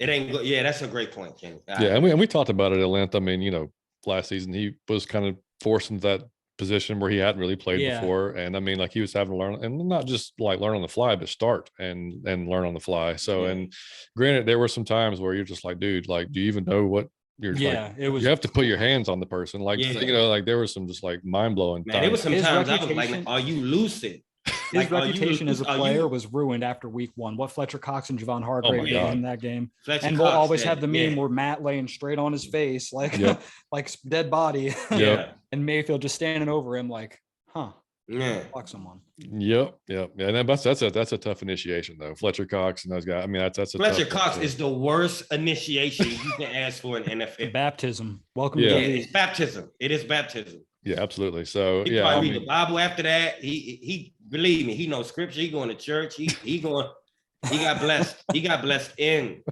It ain't good. Yeah, that's a great point, Kenny. And we talked about it at length. I mean, last season he was kind of forced into that position where he hadn't really played before. And I mean, like he was having to learn and not just like learn on the fly, but start and learn on the fly. So, and granted, there were some times where you're just like, dude, like, do you even know what you're Yeah, like, it was you have to put your hands on the person. Like, Yeah. you know, like there was some just like mind blowing. Man, there was some His times I was like, reputation- "Are you lucid?" his Like, are you reputation as a loose? Are player you- was ruined after week one. What Fletcher Cox and Javon Oh Hargrave my did God. in that game. Fletcher And we'll Cox always said have the it, meme yeah. where Matt laying straight on his face, like Yep. like dead body. Yeah, And Mayfield just standing over him like, huh, yeah. fuck someone. Yep. Yeah. And that's a tough initiation though. Fletcher Cox and those guys. I mean, that's a Fletcher tough one Cox to- is the worst initiation you can ask for in NFL. Baptism. Welcome Yeah. to Yeah, the it's league. baptism. It is baptism. yeah, absolutely. So He yeah, I probably read the mean, Bible after that. He believe me, he knows scripture. He going to church. He got blessed. He got blessed in.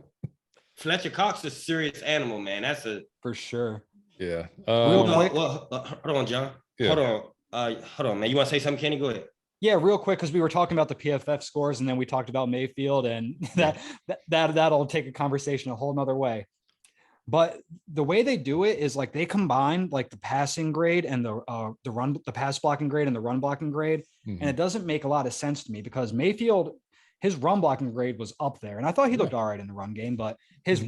Fletcher Cox is a serious animal, man. That's a For sure. yeah. Real quick. hold on, John. Yeah. Hold on, man. You want to say something, Kenny? Go ahead. Yeah, real quick, because we were talking about the PFF scores and then we talked about Mayfield, and that'll take a conversation a whole nother way. But the way they do it is like they combine like the passing grade and the pass blocking grade and the run blocking grade. mhm. And it doesn't make a lot of sense to me because Mayfield, his run blocking grade was up there. And I thought he looked all right in the run game, but his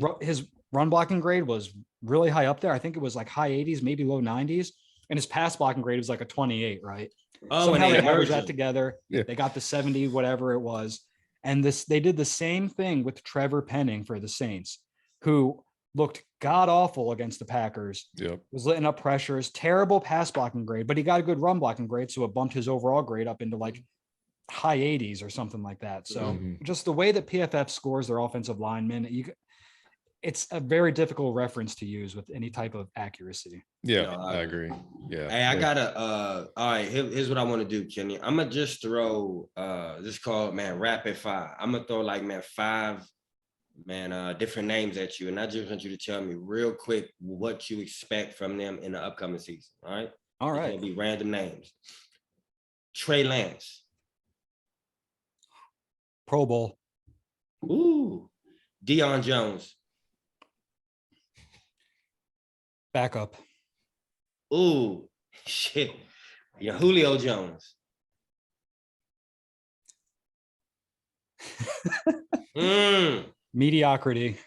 run blocking grade was really high up there. I think it was like high 80s, maybe low 90s. And his pass blocking grade was like a 28, right? Oh, Somehow and they they averaged merged that them. together. Yeah. They got the 70, whatever it was. And they did the same thing with Trevor Penning for the Saints, who looked god awful against the Packers, Yep. was letting up pressures, terrible pass blocking grade, but he got a good run blocking grade. So it bumped his overall grade up into like high 80s or something like that. So Mhm. just the way that PFF scores their offensive linemen, it's a very difficult reference to use with any type of accuracy. Yeah, No, I agree. Yeah. Hey, I gotta all right, here's what I want to do, Kenny. I'm gonna just throw this called, man, rapid fire. I'm gonna throw like, man, 5 different names at you, and I just want you to tell me real quick what you expect from them in the upcoming season. All right. All It's right. gonna be random names. Trey Lance. Pro Bowl. Ooh. Deion Jones. Backup. Ooh, shit. Yeah, Julio Jones. Mediocrity.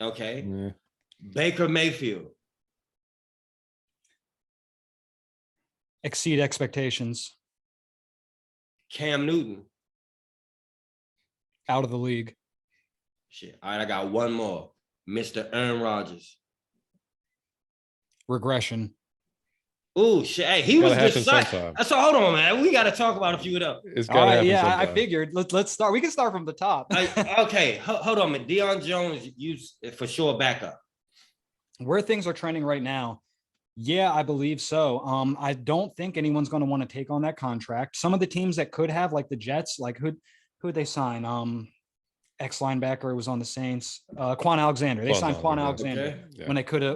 Okay. Yeah. Baker Mayfield. Exceed expectations. Cam Newton. Out of the league. Shit. All right, I got one more. Mr. Aaron Rodgers. Regression. Ooh, shit. Hey, he was Gotta just happen sick. sometime. So hold on, man. We got to talk about a few of them. It's All gotta right, happen yeah, I sometime. figured. Let's start. We can start from the top. Okay, hold on, man. Deion Jones, you for sure backup. Where things are trending right now, yeah, I believe so. I don't think anyone's going to want to take on that contract. Some of the teams that could have, like the Jets, like who'd they sign? Ex linebacker was on the Saints. Quan Alexander. They Quan signed Quan Alexander, Alexander Yeah.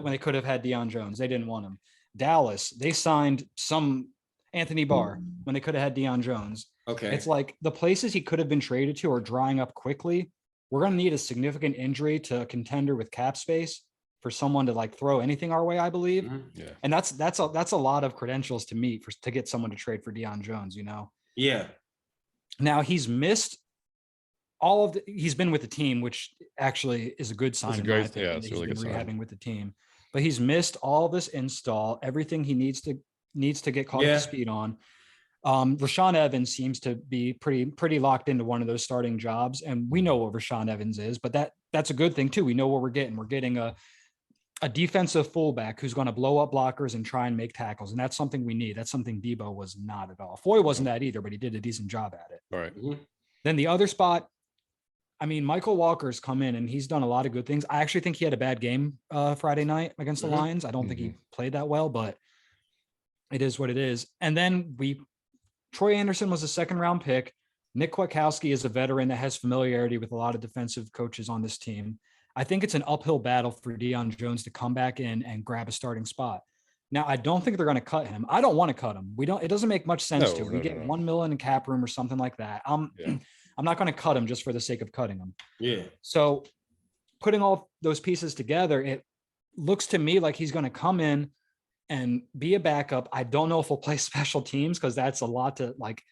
when they could have had Deion Jones. They didn't want him. Dallas, they signed some Anthony Barr when they could have had Deion Jones. Okay. It's like the places he could have been traded to are drying up quickly. We're going to need a significant injury to a contender with cap space for someone to like throw anything our way, I believe. Mhm. Yeah. And that's a lot of credentials to meet to get someone to trade for Deion Jones, you know. Yeah. Now he's missed he's been with the team, which actually is a good sign. It's a in my great- opinion, yeah, it's that a really he's good been sign. rehabbing with the team. But he's missed all this install, everything he needs to get caught up Yeah. to speed on. Rashawn Evans seems to be pretty locked into one of those starting jobs, and we know what Rashawn Evans is, but that's a good thing too. We know what we're getting. We're getting a defensive fullback who's going to blow up blockers and try and make tackles, and that's something we need. That's something Debo was not at all. Foy wasn't that either, but he did a decent job at it. All right. Mhm. Then the other spot, I mean, Michael Walker's come in and he's done a lot of good things. I actually think he had a bad game Friday night against the Mhm. Lions. I don't think he played that well, but it is what it is. And then Troy Anderson was a 2nd-round pick. Nick Kwiatkowski is a veteran that has familiarity with a lot of defensive coaches on this team. I think it's an uphill battle for Deion Jones to come back in and grab a starting spot. Now, I don't think they're going to cut him. I don't want to cut him. It doesn't make much sense to. No, We no, get no. $1 million in cap room or something like that. Yeah. I'm not going to cut him just for the sake of cutting him. Yeah. So putting all those pieces together, it looks to me like he's going to come in and be a backup. I don't know if he'll play special teams because that's a lot to like.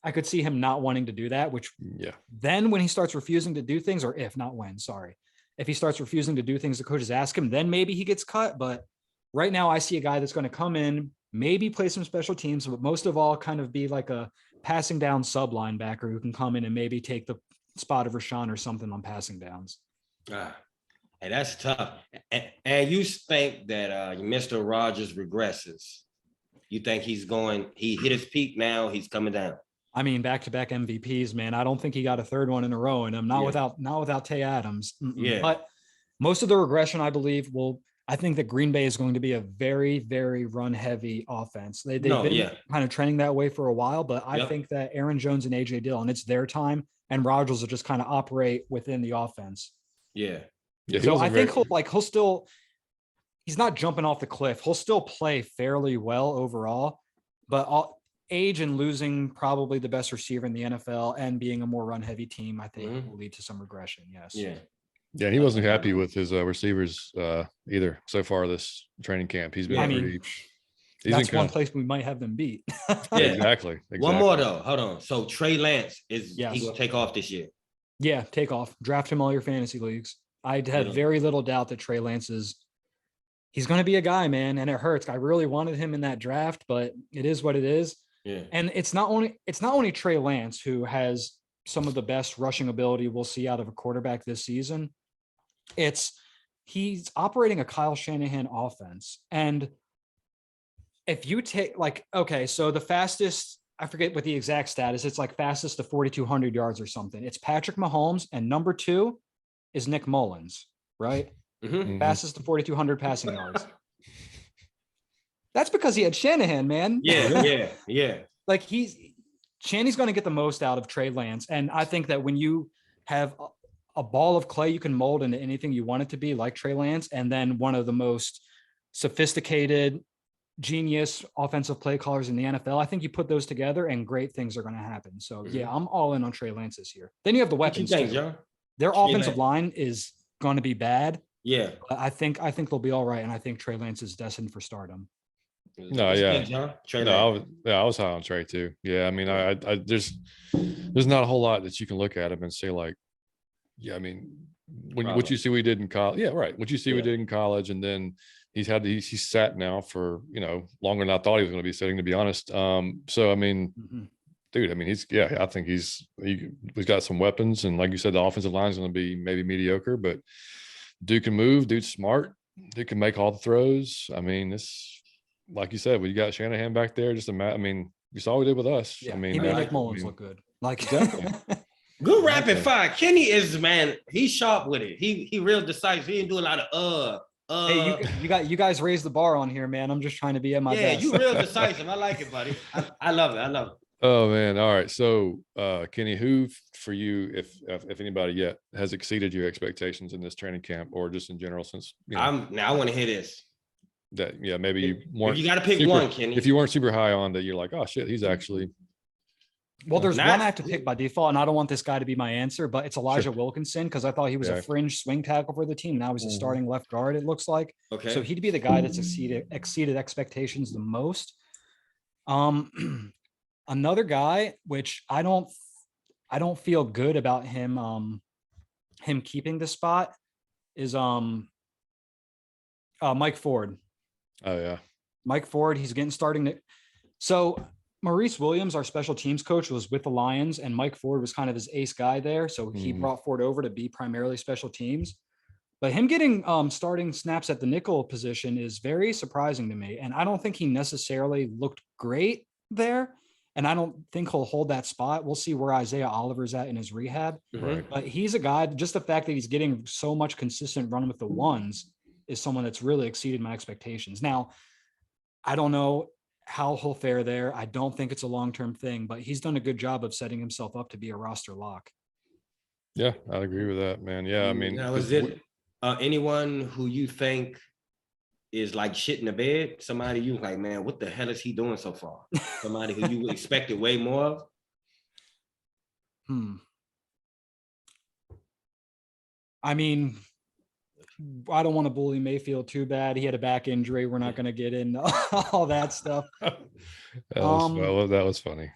I could see him not wanting to do that, which Yeah. then when he starts refusing to do things, or if not when, sorry, if he starts refusing to do things the coaches ask him, then maybe he gets cut. But right now, I see a guy that's going to come in, maybe play some special teams, but most of all, kind of be like a passing down sub linebacker who can come in and maybe take the spot of Rashawn or something on passing downs. Hey, that's tough. And you think that Mr. Rogers regresses? You think he hit his peak now, he's coming down? I mean, back-to-back MVPs, man. I don't think he got a third one in a row, and I'm not without Tay Adams. Yeah. But most of the regression, I believe, I think that Green Bay is going to be a very, very run-heavy offense. They've been kind of trending that way for a while, but I think that Aaron Jones and AJ Dillon, it's their time, and Rodgers will just kind of operate within the offense. Yeah. So I think he's not jumping off the cliff. He'll still play fairly well overall, but age and losing probably the best receiver in the NFL and being a more run-heavy team, I think will lead to some regression. Yes. Yeah. Yeah, he wasn't happy with his receivers either so far this training camp. He's been that's one place we might have them beat. Yeah, exactly. One more though. Hold on. So Trey Lance he gonna take off this year? Yeah, take off. Draft him all your fantasy leagues. I'd have very little doubt that Trey Lance he's going to be a guy, man, and it hurts. I really wanted him in that draft, but it is what it is. Yeah. And it's not only Trey Lance who has some of the best rushing ability we'll see out of a quarterback this season. He's operating a Kyle Shanahan offense. And if you take so the fastest, I forget what the exact stat is. It's like fastest to 4,200 yards or something. It's Patrick Mahomes, and number 2 is Nick Mullins, right? Fastest to 4,200 passing yards. That's because he had Shanahan, man. Yeah. Like Shanny's going to get the most out of Trey Lance. And I think that when you have a ball of clay you can mold into anything you want it to be, like Trey Lance, and then one of the most sophisticated, genius offensive play callers in the NFL, I think you put those together and great things are going to happen. So yeah, I'm all in on Trey Lance this year. Then you have the weapons. What you think, John? Their offensive line is going to be bad. Yeah. But I think they'll be all right. And I think Trey Lance is destined for stardom. No, yeah. I was high on Trey too. Yeah, I mean, I there's not a whole lot that you can look at him and say like, yeah, I mean, what you see we did in college, yeah, right. What you see we did in college, and then he's sat now for longer than I thought he was going to be sitting, to be honest. So I mean, dude, I mean, I think he's got some weapons, and like you said, the offensive line is going to be maybe mediocre, but dude can move, dude's smart, dude can make all the throws. I mean, it's like you said, we got Shanahan back there. I mean, you saw what he did with us. Yeah, I mean, he made Nick Mullins look good. Like exactly. Good rapid fire. Kenny is, man, he's sharp with it. He real decisive. He didn't do a lot of Hey, you guys raised the bar on here, man. I'm just trying to be at my best. Yeah, you real decisive. I like it, buddy. I love it. Oh man. All right. So Kenny, who for you, if anybody yet has exceeded your expectations in this training camp or just in general since I want to hear this. That maybe you weren't. You got to pick one, Kenny. If you weren't super high on that, you're like, oh shit, he's actually. Well, there's one I have to pick by default, and I don't want this guy to be my answer, but it's Elijah Wilkinson, because I thought he was a fringe swing tackle for the team. Now he's a starting left guard, it looks like. Okay. So he'd be the guy that's exceeded expectations the most. Another guy, which I don't feel good about him keeping the spot, is Mike Ford. Oh yeah. Mike Ford, he's getting starting. So Maurice Williams, our special teams coach, was with the Lions, and Mike Ford was kind of his ace guy there. So he brought Ford over to be primarily special teams. But him getting starting snaps at the nickel position is very surprising to me. And I don't think he necessarily looked great there. And I don't think he'll hold that spot. We'll see where Isaiah Oliver's at in his rehab. Right. But he's a guy, just the fact that he's getting so much consistent run with the ones is someone that's really exceeded my expectations. Now, I don't know how he'll fare there. I don't think it's a long-term thing, but he's done a good job of setting himself up to be a roster lock. Yeah, I agree with that, man. Yeah, I mean, is it anyone who you think is like shit in the bed? Somebody you like, man, what the hell is he doing so far? Somebody who you expected way more of? I mean, I don't want to bully Mayfield too bad. He had a back injury. We're not going to get into all that stuff. That was funny.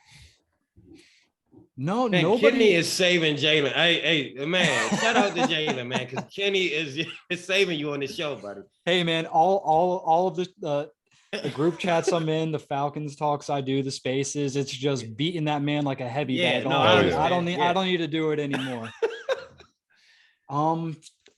No, Man, nobody. Kenny is saving Jalen. Hey, man, shout out to Jalen, man, because Kenny is saving you on the show, buddy. Hey, man, all of the group chats I'm in, the Falcons talks I do, the spaces, it's just beating that man like a heavy Yeah, bag. no, all I day. I don't understand. need Yeah. I don't need to do it anymore.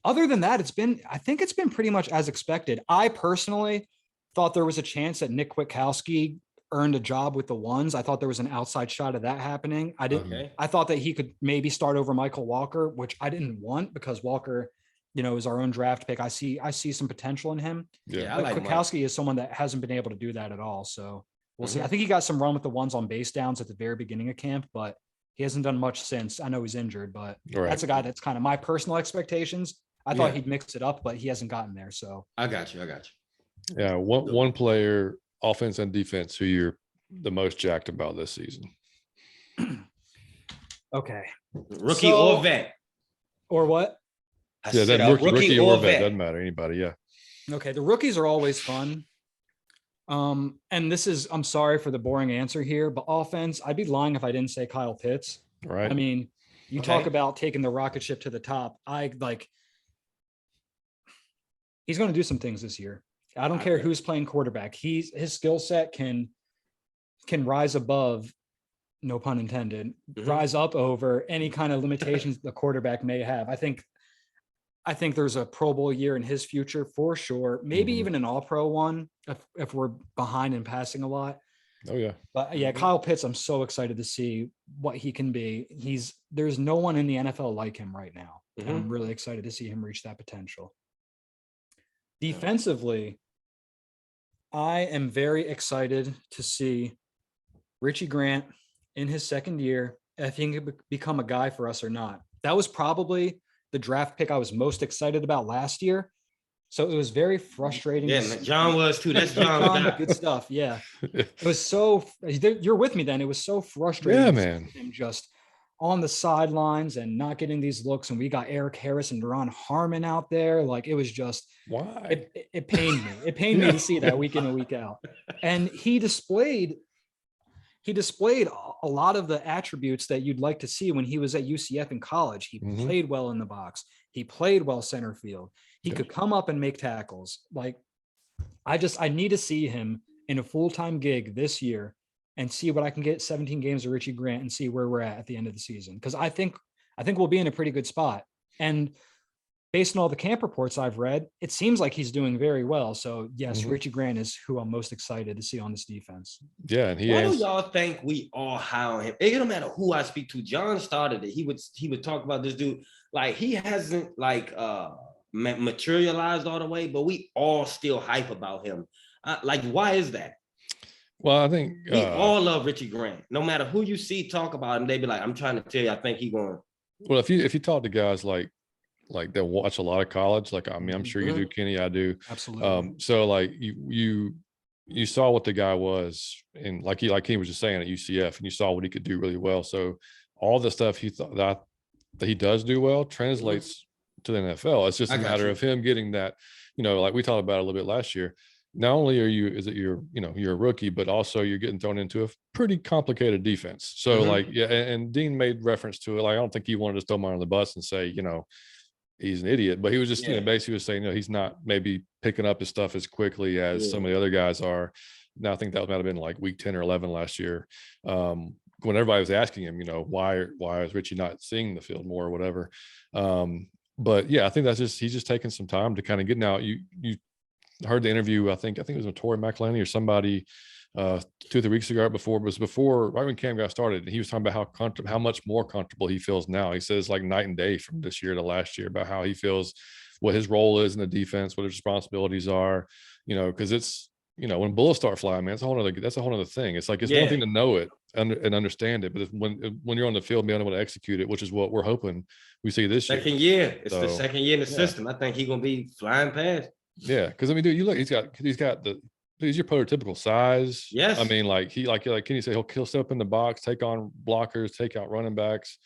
Other than that, I think it's been pretty much as expected. I personally thought there was a chance that Nick Kwiatkowski earned a job with the ones. I thought there was an outside shot of that happening. Okay. I thought that he could maybe start over Michael Walker, which I didn't want because Walker, is our own draft pick. I see some potential in him. Yeah, I But like Mike. Kwiatkowski is someone that hasn't been able to do that at all. So we'll see. Mhm. I think he got some run with the ones on base downs at the very beginning of camp, but he hasn't done much since. I know he's injured, but Right. that's a guy that's kind of my personal expectations. I thought Yeah. he'd mix it up, but he hasn't gotten there. So I got you. Yeah, one player, offense and defense, who you're the most jacked about this season. okay. Rookie So- or vet. Or what? I Yeah, said that a rookie or vet doesn't matter. Anybody, yeah. Okay, the rookies are always fun. And I'm sorry for the boring answer here, but offense, I'd be lying if I didn't say Kyle Pitts. Right. I mean, you Okay. talk about taking the rocket ship to the top. He's going to do some things this year. I don't I care agree. who's playing quarterback. His skill set can rise above, no pun intended, Mhm. rise up over any kind of limitations the quarterback may have. I think there's a Pro Bowl year in his future for sure. Maybe Mhm. even an All Pro one if we're behind in passing a lot. Oh yeah. But yeah, Mhm. Kyle Pitts, I'm so excited to see what he can be. There's no one in the NFL like him right now. And I'm really excited to see him reach that potential. Defensively, I am very excited to see Richie Grant in his second year, if he can become a guy for us or not. That was probably the draft pick I was most excited about last year. So it was very frustrating. to Yeah, see- John was too. That's Hey, John. John, guy. good stuff. Yeah. It was so you're with me then. It was so frustrating. Yeah, to see man. him just on the sidelines and not getting these looks. And we got Eric Harris and Ron Harmon out there. Like it was just Why? it pained me. It pained me Yeah. to see that week in and week out. And he displayed a lot of the attributes that you'd like to see when he was at UCF in college. He Mhm. played well in the box. He played well center field. He Yeah. could come up and make tackles. Like I need to see him in a full-time gig this year and see what I can get 17 games of Richie Grant and see where we're at the end of the season. Cause I think we'll be in a pretty good spot. And based on all the camp reports I've read, it seems like he's doing very well. So yes, Mhm. Richie Grant is who I'm most excited to see on this defense. Yeah, and he Why do has. y'all think we all high on him? It don't matter who I speak to. John started it. He would talk about this dude. Like he hasn't materialized all the way, but we all still hype about him. Like, why is that? Well, I think We all love Richie Grant. No matter who you see talk about him, they be like, "I'm trying to tell you, I think he going." well, if you talk to guys like that watch a lot of college, like I mean, I'm sure you do, Kenny. I do. Absolutely. So like you saw what the guy was, and like he was just saying at UCF, and you saw what he could do really well. So all the stuff he thought that he does do well translates to the NFL. It's just I a got matter you. of him getting that, like we talked about a little bit last year. Not only you're a rookie, but also you're getting thrown into a pretty complicated defense. So Mhm. like, yeah, and Dean made reference to it. Like, I don't think he wanted to throw him on the bus and say, he's an idiot, but he was just, Yeah. basically was saying, he's not maybe picking up his stuff as quickly as some of the other guys are. Now, I think that might have been like week 10 or 11 last year. When everybody was asking him, why is Richie not seeing the field more or whatever. But yeah, I think he's just taking some time to kind of get now. You heard the interview. I think it was with Torrey McElhaney or somebody 2 or 3 weeks ago before right when Cam got started. And he was talking about how much more comfortable he feels now. He says like night and day from this year to last year about how he feels, what his role is in the defense, what his responsibilities are, because it's, when bullets start flying, man, that's a whole other thing. It's like, it's one thing to know it and understand it, but when you're on the field, being able to execute it, which is what we're hoping we see this year. Second year. It's the So, second year in the yeah. system. I think he's gonna be flying past. Yeah, because I mean, dude, you look, he's got he's your prototypical size. Yes. I mean, like Kenny said, he'll step up in the box, take on blockers, take out running backs.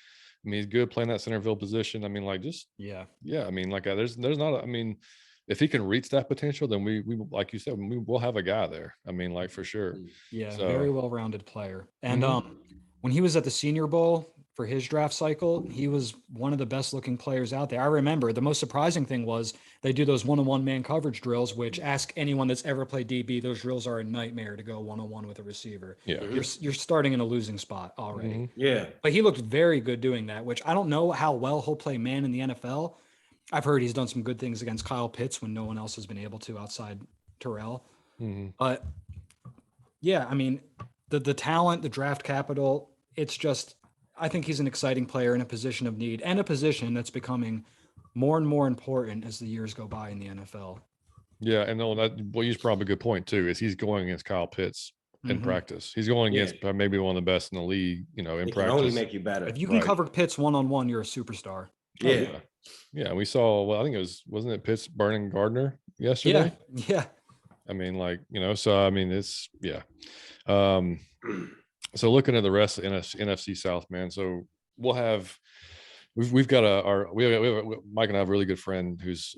I mean, he's good playing that center field position. I mean, like Yeah. I mean, like there's not. I mean, if he can reach that potential, then we like you said, we'll have a guy there. I mean, like for sure. Yeah. So- Very well-rounded player. And Mhm. when he was at the Senior Bowl, for his draft cycle, he was one of the best looking players out there. I remember the most surprising thing was they do those one-on-one man coverage drills, which ask anyone that's ever played DB, those drills are a nightmare to go one-on-one with a receiver. Yeah. You're starting in a losing spot already. Mhm. Yeah. But he looked very good doing that, which I don't know how well he'll play man in the NFL. I've heard he's done some good things against Kyle Pitts when no one else has been able to outside Terrell. Mhm. But yeah, I mean, the talent, the draft capital, it's just, I think he's an exciting player in a position of need and a position that's becoming more and more important as the years go by in the NFL. Yeah, and no, that well, you just brought up a good point too. Is he's going against Kyle Pitts in Mhm. practice? He's going Yeah. against maybe one of the best in the league. In It can practice. only make you better. If you can Right. cover Pitts one-on-one, you're a superstar. Oh, Yeah. yeah. We saw. Well, I think wasn't it Pitts burning Gardner yesterday? Yeah. I mean, so I mean, it's yeah. Um, so looking at the rest of NFC South, man. So we've got Mike and I have a really good friend who's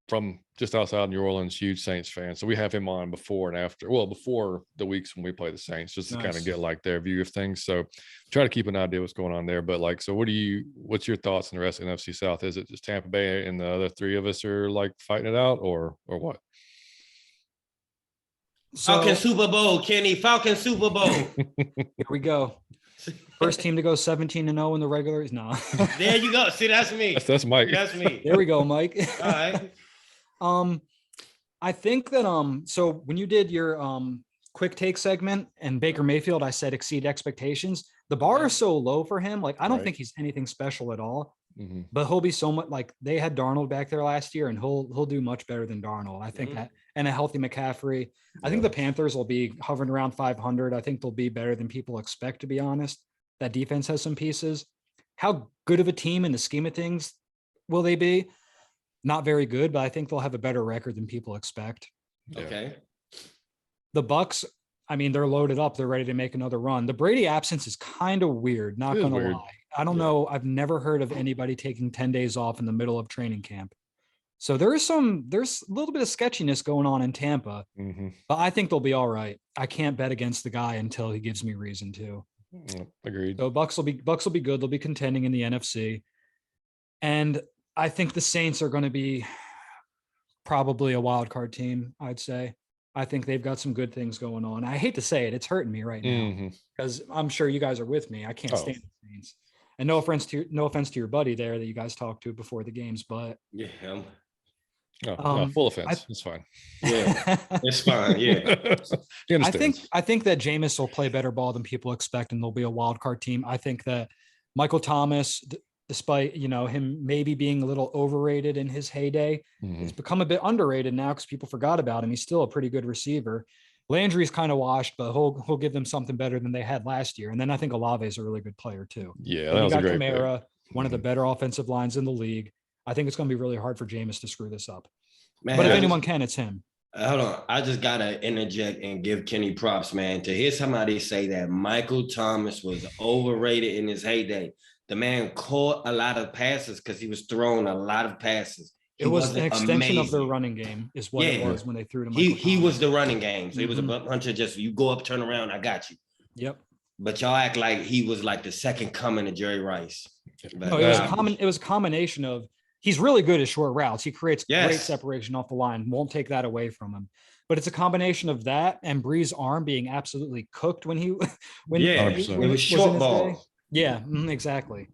from just outside New Orleans, huge Saints fan. So we have him on before and after. Well, before the weeks when we play the Saints, just to kind Nice. of get like their view of things. So try to keep an idea what's going on there. But like, so what's your thoughts on the rest of NFC South? Is it just Tampa Bay and the other three of us are like fighting it out, or what? Falcon So Super Bowl, Kenny. Falcon Super Bowl. here we go. First team to go 17-0 in the regular. No. There you go. See, that's me. That's Mike. That's me. There we go, Mike. All right. I think that so when you did your quick take segment and Baker Mayfield, I said exceed expectations. The bar Okay. is so low for him. Like I don't Right. think he's anything special at all. Mhm. But he'll be so much like they had Darnold back there last year, and he'll do much better than Darnold. I think Mhm. that, and a healthy McCaffrey. I think Yeah. the Panthers will be hovering around 500. I think they'll be better than people expect, to be honest. That defense has some pieces. How good of a team in the scheme of things will they be? Not very good, but I think they'll have a better record than people expect. Yeah. Okay. The Bucks, I mean, they're loaded up. They're ready to make another run. The Brady absence is kind of weird, not It is gonna weird. lie. I don't Yeah. know. I've never heard of anybody taking 10 days off in the middle of training camp. So there's a little bit of sketchiness going on in Tampa, Mhm. but I think they'll be all right. I can't bet against the guy until he gives me reason to. Yeah, agreed. So Bucks will be good. They'll be contending in the NFC. And I think the Saints are going to be probably a wild card team, I'd say. I think they've got some good things going on. I hate to say it, it's hurting me right now Mhm. because I'm sure you guys are with me. I can't Oh. stand the Saints. And no offense to your buddy there that you guys talked to before the games, but Yeah. No, Um, full offense. It's fine. Yeah. It's fine. Yeah. He I understands. think that Jameis will play better ball than people expect, and they'll be a wild card team. I think that Michael Thomas, despite him maybe being a little overrated in his heyday, Mhm. it's become a bit underrated now because people forgot about him. He's still a pretty good receiver. Landry's kind of washed, but he'll give them something better than they had last year. And then I think Olave is a really good player too. Yeah, And that you was a got great pick. Kamara, one of the Mhm. better offensive lines in the league. I think it's going to be really hard for Jameis to screw this up. Man, But if I anyone just- can, it's him. hold on. I just gotta interject and give Kenny props, man. To hear somebody say that Michael Thomas was overrated in his heyday. The man caught a lot of passes because he was throwing a lot of passes. It was an wasn't extension of their amazing. running game, is what it Yeah. was when they threw to He Michael Thomas. was the running game. So it was a Mhm. bunch of just you go up, turn around, I got you. Yep. But y'all act like he was like the second coming of Jerry Rice. But No, it was That- common. It was a combination of he's really good at short routes. He creates great Yes. separation off the line. Won't take that away from him. But it's a combination of that and Bree's arm being absolutely cooked when he when yeah, when 100%. it he was in short his day. ball. Yeah, exactly.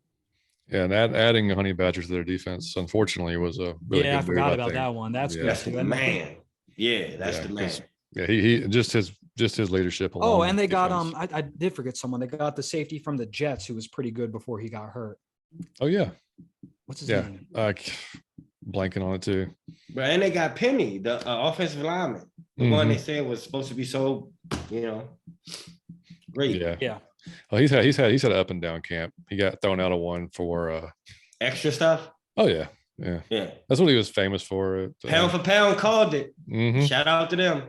Yeah, and adding Honey Badgers to their defense, unfortunately, was a really Yeah, I good forgot move, about think. that one. That's Yeah. good That's too. the And- man. Yeah, that's Yeah, the man. 'cause- Yeah, he just his leadership. Oh, along and with they got defense. I did forget someone. They got the safety from the Jets who was pretty good before he got hurt. Oh yeah, What's his yeah. name? Blanking on it too. But and they got Penny, the offensive lineman, the one Mhm. they said was supposed to be so, great. Yeah. Yeah. Well, he's had an up and down camp. He got thrown out of one for. Extra stuff. Oh yeah, yeah. Yeah. That's what he was famous for. Pound for pound called it. Mhm. Shout out to them.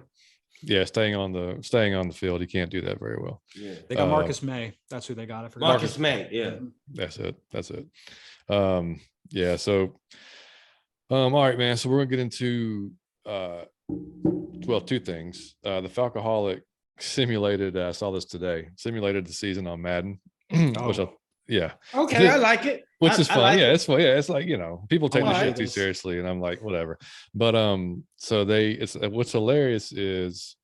Yeah, staying on the field, he can't do that very well. Yeah. They got Uh, Marcus May. That's who they got. I forgot. Marcus May. Yeah. Mhm. That's it. Yeah. So, all right, man. So we're gonna get into two things. The Falcoholic simulated. I saw this today. Simulated the season on Madden, which Oh. Yeah. Okay, I like it. Which is I fun. like Yeah, it. it's fun. Yeah, it's like, people take wanna the see shit too this. seriously, and I'm like, whatever. But so what's hilarious is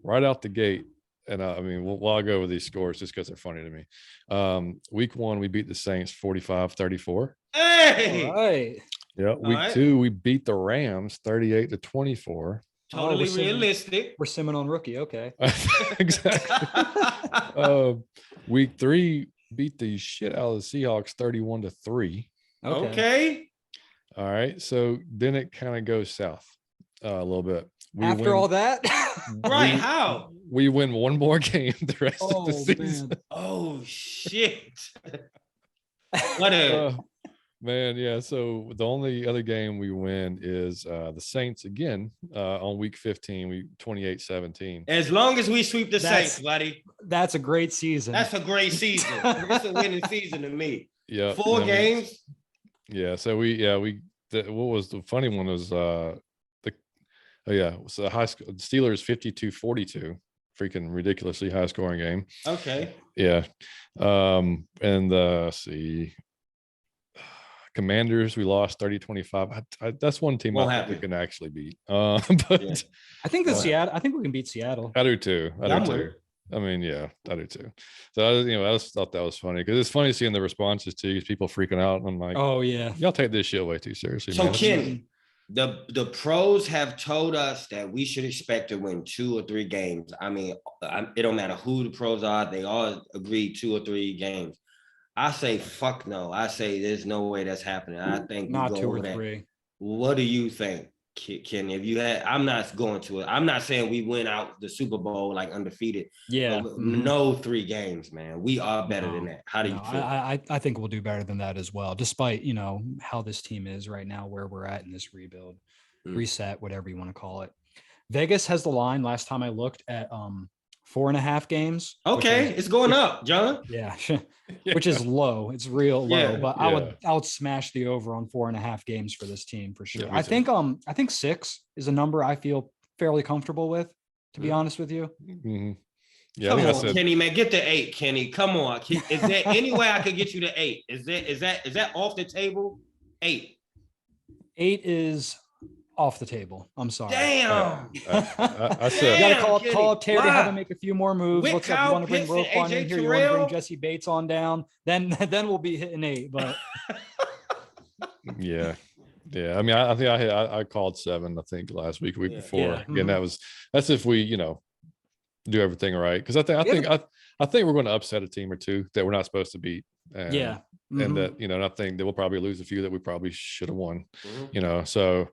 right out the gate, and I mean, I'll go over these scores just because they're funny to me. Week 1, we beat the Saints 45-34. All Hey, right. Yeah. Week right. 2, we beat the Rams 38-24. totally we're similar. realistic. We're simming on rookie. Okay. Exactly. Week 3, beat the shit out of the Seahawks 31-3. Okay. Okay. All right. So then it kind of goes south a little bit. After all that. Right. How? We win one more game the rest of the Oh season. man. Oh shit. What a Man, yeah. So the only other game we win is the Saints again on week 15. We 28-17. as long as we sweep the That's- Saints, buddy. That's a great season. That's a great season. It's a winning season to me. Yeah. 4 games. Yeah. So what was the funny one was so the high school Steelers 52-42, freaking ridiculously high scoring game. Okay. Yeah. And let's see. Commanders, we lost 30-25. That's one team Won't I think we happen. can actually beat. But Yeah. I think Well, Seattle. I think we can beat Seattle. I do too. I I'm do with too. it. I mean, yeah, I do too. So I just thought that was funny because it's funny seeing the responses to people freaking out. And I'm like, Oh yeah. y'all take this shit way too seriously. So man. Kenny, the pros have told us that we should expect to win 2 or 3 games. I mean, it don't matter who the pros are; they all agree 2 or 3 games. I say fuck no. I say there's no way that's happening. I think we Not go 2 or over that. 3. What do you think, Kenny? If you had, I'm not going to it. I'm not saying we win out the Super Bowl like undefeated. Yeah. But Mhm. no 3 games, man. We are better than No, that. How do you No, feel? I think we'll do better than that as well, despite how this team is right now, where we're at in this rebuild, Mm. reset, whatever you want to call it. Vegas has the line last time I looked at 4.5 games. which Okay, is- it's going up, John. Yeah, Yeah. which is low. It's real low, Yeah, but I would smash the over on 4.5 games for this team for sure. Yeah, me I too. think 6 is a number I feel fairly comfortable with, to be Mhm. honest with you. Mhm. Yeah, I Come think on, I said, Kenny, man, get the 8, Kenny. Come on. Is there any way I could get you to 8? Is that off the table? 8. 8 is off the table. I'm sorry. Damn. I said, You gotta Damn, call Kenny. up Terry, have Why? him make a few more moves. With Looks like you Kyle want to bring Pitts and Roquan in AJ here. You want to bring Terrell? Jesse Bates on down. Then we'll be hitting 8. But yeah. I mean, I think I called 7, I think last week Yeah. before. Yeah. Again, Mhm. that's if we, do everything right. Because I think we're going to upset a team or two that we're not supposed to beat. And, yeah. and Mhm. that, and I think that we'll probably lose a few that we probably should have won. Mhm. So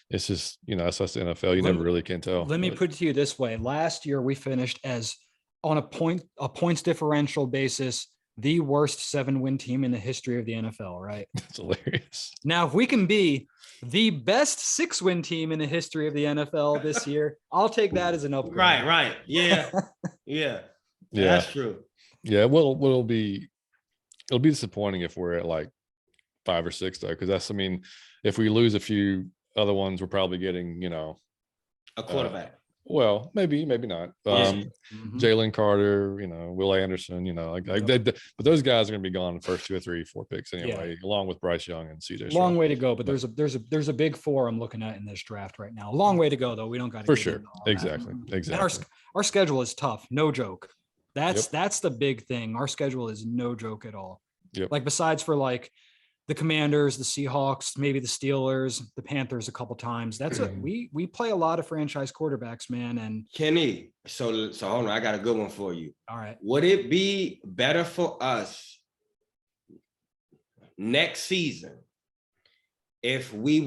it's just, that's the NFL. You Let never me- really can tell. Let me But put it to you this way. Last year we finished as on a points differential basis, the worst 7-win team in the history of the NFL, right? it's hilarious. Now, if we can be the best 6-win team in the history of the NFL this year, I'll take that as an upgrade. Right. Yeah. Yeah. Yeah. That's true. Yeah. Well, it'll be disappointing if we're at like 5 or 6 though. Cause I mean, if we lose a few other ones, we're probably getting, A quarterback. well, maybe not. Yeah. Mhm. Jalen Carter, Will Anderson, but those guys are going to be gone in the first 2 or 3, 4 picks anyway, along with Bryce Young and CJ. Long Stroud. way to go, but there's a big 4 I'm looking at in this draft right now. Long way to go though. We don't got to For sure. Exactly. And our schedule is tough. No joke. Yep. That's the big thing. Our schedule is no joke at all. Yep. Like besides for like the Commanders, the Seahawks, maybe the Steelers, the Panthers a couple times. That's we play a lot of franchise quarterbacks, man. And Kenny, so hold on, I got a good one for you. all right. Would it be better for us next season if we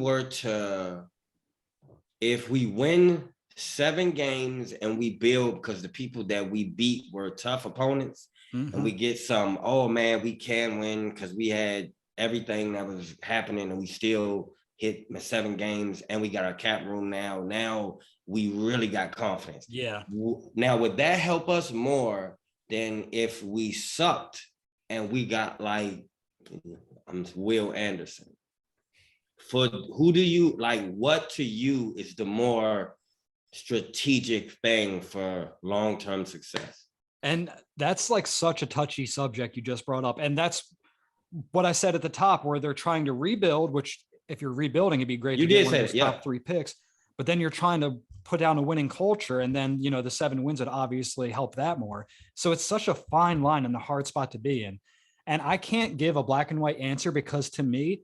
win 7 games and we build, because the people that we beat were tough opponents, Mhm. and we get some, oh man, we can win because we had everything that was happening and we still hit 7 games and we got our cap room now. Now we really got confidence. Yeah. Now, would that help us more than if we sucked and we got like Will Anderson? For who do you like? What to you is the more strategic thing for long-term success? And that's like such a touchy subject you just brought up. And that's what I said at the top, where they're trying to rebuild, which if you're rebuilding, it'd be great You to get did one say of those that, yeah. top 3 picks, but then you're trying to put down a winning culture. And then, the 7 wins would obviously help that more. So it's such a fine line and a hard spot to be in. And I can't give a black and white answer because to me,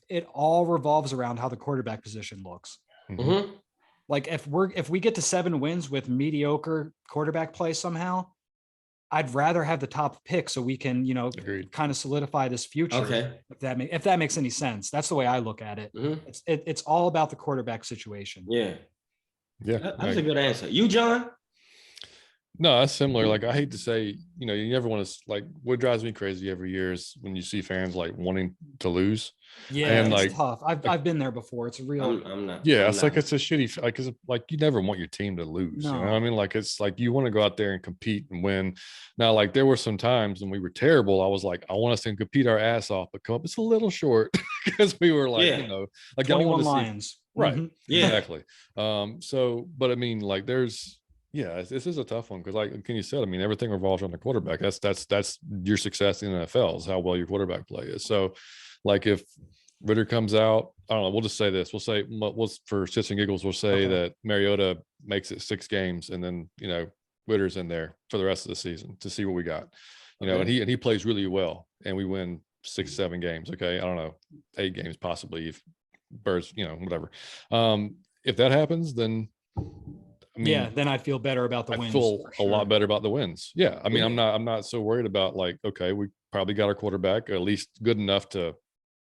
it all revolves around how the quarterback position looks. Mhm. Like if we get to 7 wins with mediocre quarterback play somehow, I'd rather have the top pick so we can, Agreed. kind of solidify this future. Okay. If that makes any sense. That's the way I look at it. Mhm. It's all about the quarterback situation. Yeah. Yeah. That's a good answer. You, John? No, that's similar. Like I hate to say, you never want to like what drives me crazy every year is when you see fans like wanting to lose. Yeah, And, it's like, tough. I've been there before. It's a real. I'm not. Yeah, I'm it's not. like it's a shitty like it's like you never want your team to lose. You know what I No. mean? Like it's like you want to go out there and compete and win. Now, like there were some times when we were terrible. I was like, I want us to compete our ass off, but come up, it's a little short because we were like, Yeah. like I 21 want to see Lions. right. Mhm. Yeah. Exactly. So but I mean, like this is a tough one because like Kenny said, I mean, everything revolves around the quarterback. That's your success in the NFL is how well your quarterback play is. So like if Ritter comes out, I don't know, we'll just say this. We'll say for shits and giggles, we'll say Okay. that Mariota makes it 6 games and then Ritter's in there for the rest of the season to see what we got. And he plays really well and we win 6, 7 games. Okay. I don't know, 8 games possibly if Birds, whatever. If that happens, then I mean, Then I'd feel better about the I wins. feel for a sure. lot better about the wins. Yeah. I mean, Yeah. I'm not so worried about like, okay, we probably got our quarterback at least good enough to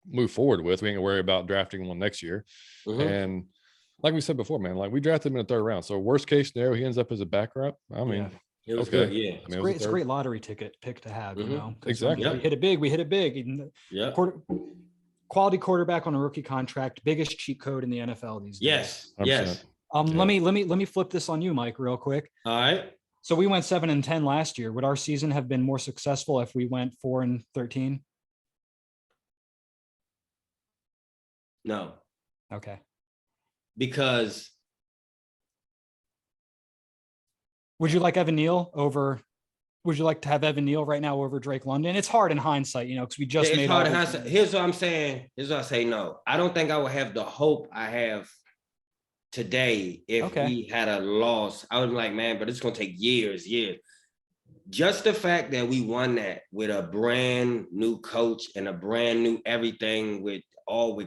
move forward with. We ain't gonna worry about drafting one next year. Mhm. And like we said before, man, like we drafted him in the 3rd round. So worst case scenario, he ends up as a backup. I mean, Yeah. It was okay. good. Yeah. I mean, It's it was great. a It's a third. great lottery ticket pick to have, Mhm. 'cause, Exactly. we hit it big. We hit it big. And Yeah. quality quarterback on a rookie contract, biggest cheat code in the NFL these days. Yes. 100%. Yes. Yeah. Let me flip this on you, Mike, real quick. All right. So we went 7-10 last year. Would our season have been more successful if we went 4-13? No, Okay. because Would you like Evan Neal over? Would you like to have Evan Neal right now over Drake London? It's hard in hindsight, because we just it's made hard all to these answer. moves. Here's what I'm saying. Here's what I say. No, I don't think I would have the hope I have today if Okay. we had a loss. I was like, man, but it's gonna take years. Just the fact that we won that with a brand new coach and a brand new everything with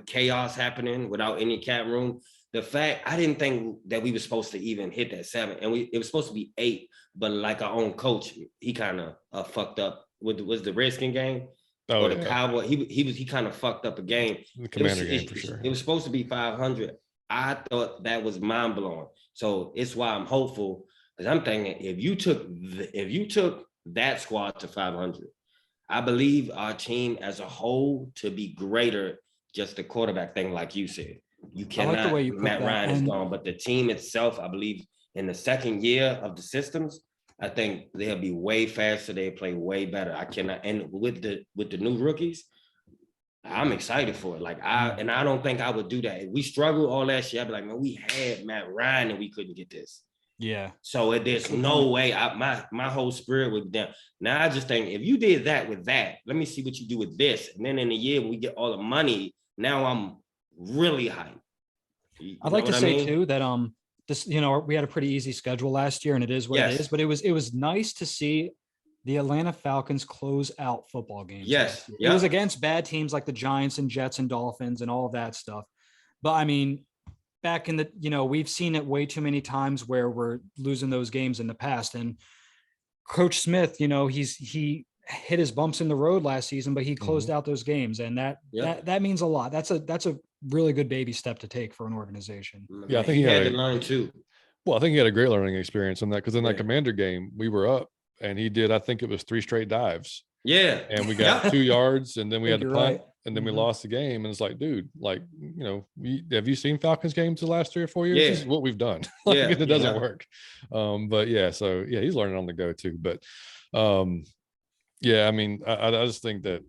chaos happening without any cap room. The fact I didn't think that we were supposed to even hit that 7, and it was supposed to be 8, but like our own coach, he kind of fucked up was the Redskin game Oh, or the yeah. Cowboy. He kind of fucked up a game. The Commander game for sure. It was supposed to be 500. I thought that was mind blowing. So it's why I'm hopeful because I'm thinking if you took that squad to 500, I believe our team as a whole to be greater. Just the quarterback thing, like you said, you I like the cannot. way you put Matt that, Ryan is and- gone, but the team itself, I believe, in the 2nd year of the systems, I think they'll be way faster. They play way better. I cannot, and with the new rookies, I'm excited for it. I don't think I would do that. If we struggle all that shit, I'd be like, man, we had Matt Ryan and we couldn't get this. Yeah. So there's no way my whole spirit would be down. Now I just think if you did that with that, let me see what you do with this. And then in a year when we get all the money, now I'm really hyped. I'd like to say too that this, we had a pretty easy schedule last year and it is what it is, but it was nice to see the Atlanta Falcons close out football games. Yes. It was against bad teams like the Giants and Jets and Dolphins and all of that stuff. But I mean, back in the, we've seen it way too many times where we're losing those games in the past. And Coach Smith, he hit his bumps in the road last season, but he closed out those games. And that means a lot. That's a really good baby step to take for an organization. Yeah, I think he had to learn too. Well, I think he had a great learning experience on that because in that Commander game, we were up and he did, I think it was 3 straight dives. Yeah. And we got 2 yards and then we had to punt. Right. And then we lost the game. And it's like, dude, like, have you seen Falcons games the last 3 or 4 years? Yeah. This is what we've done. It doesn't work. But so he's learning on the go too. But I mean, I just think that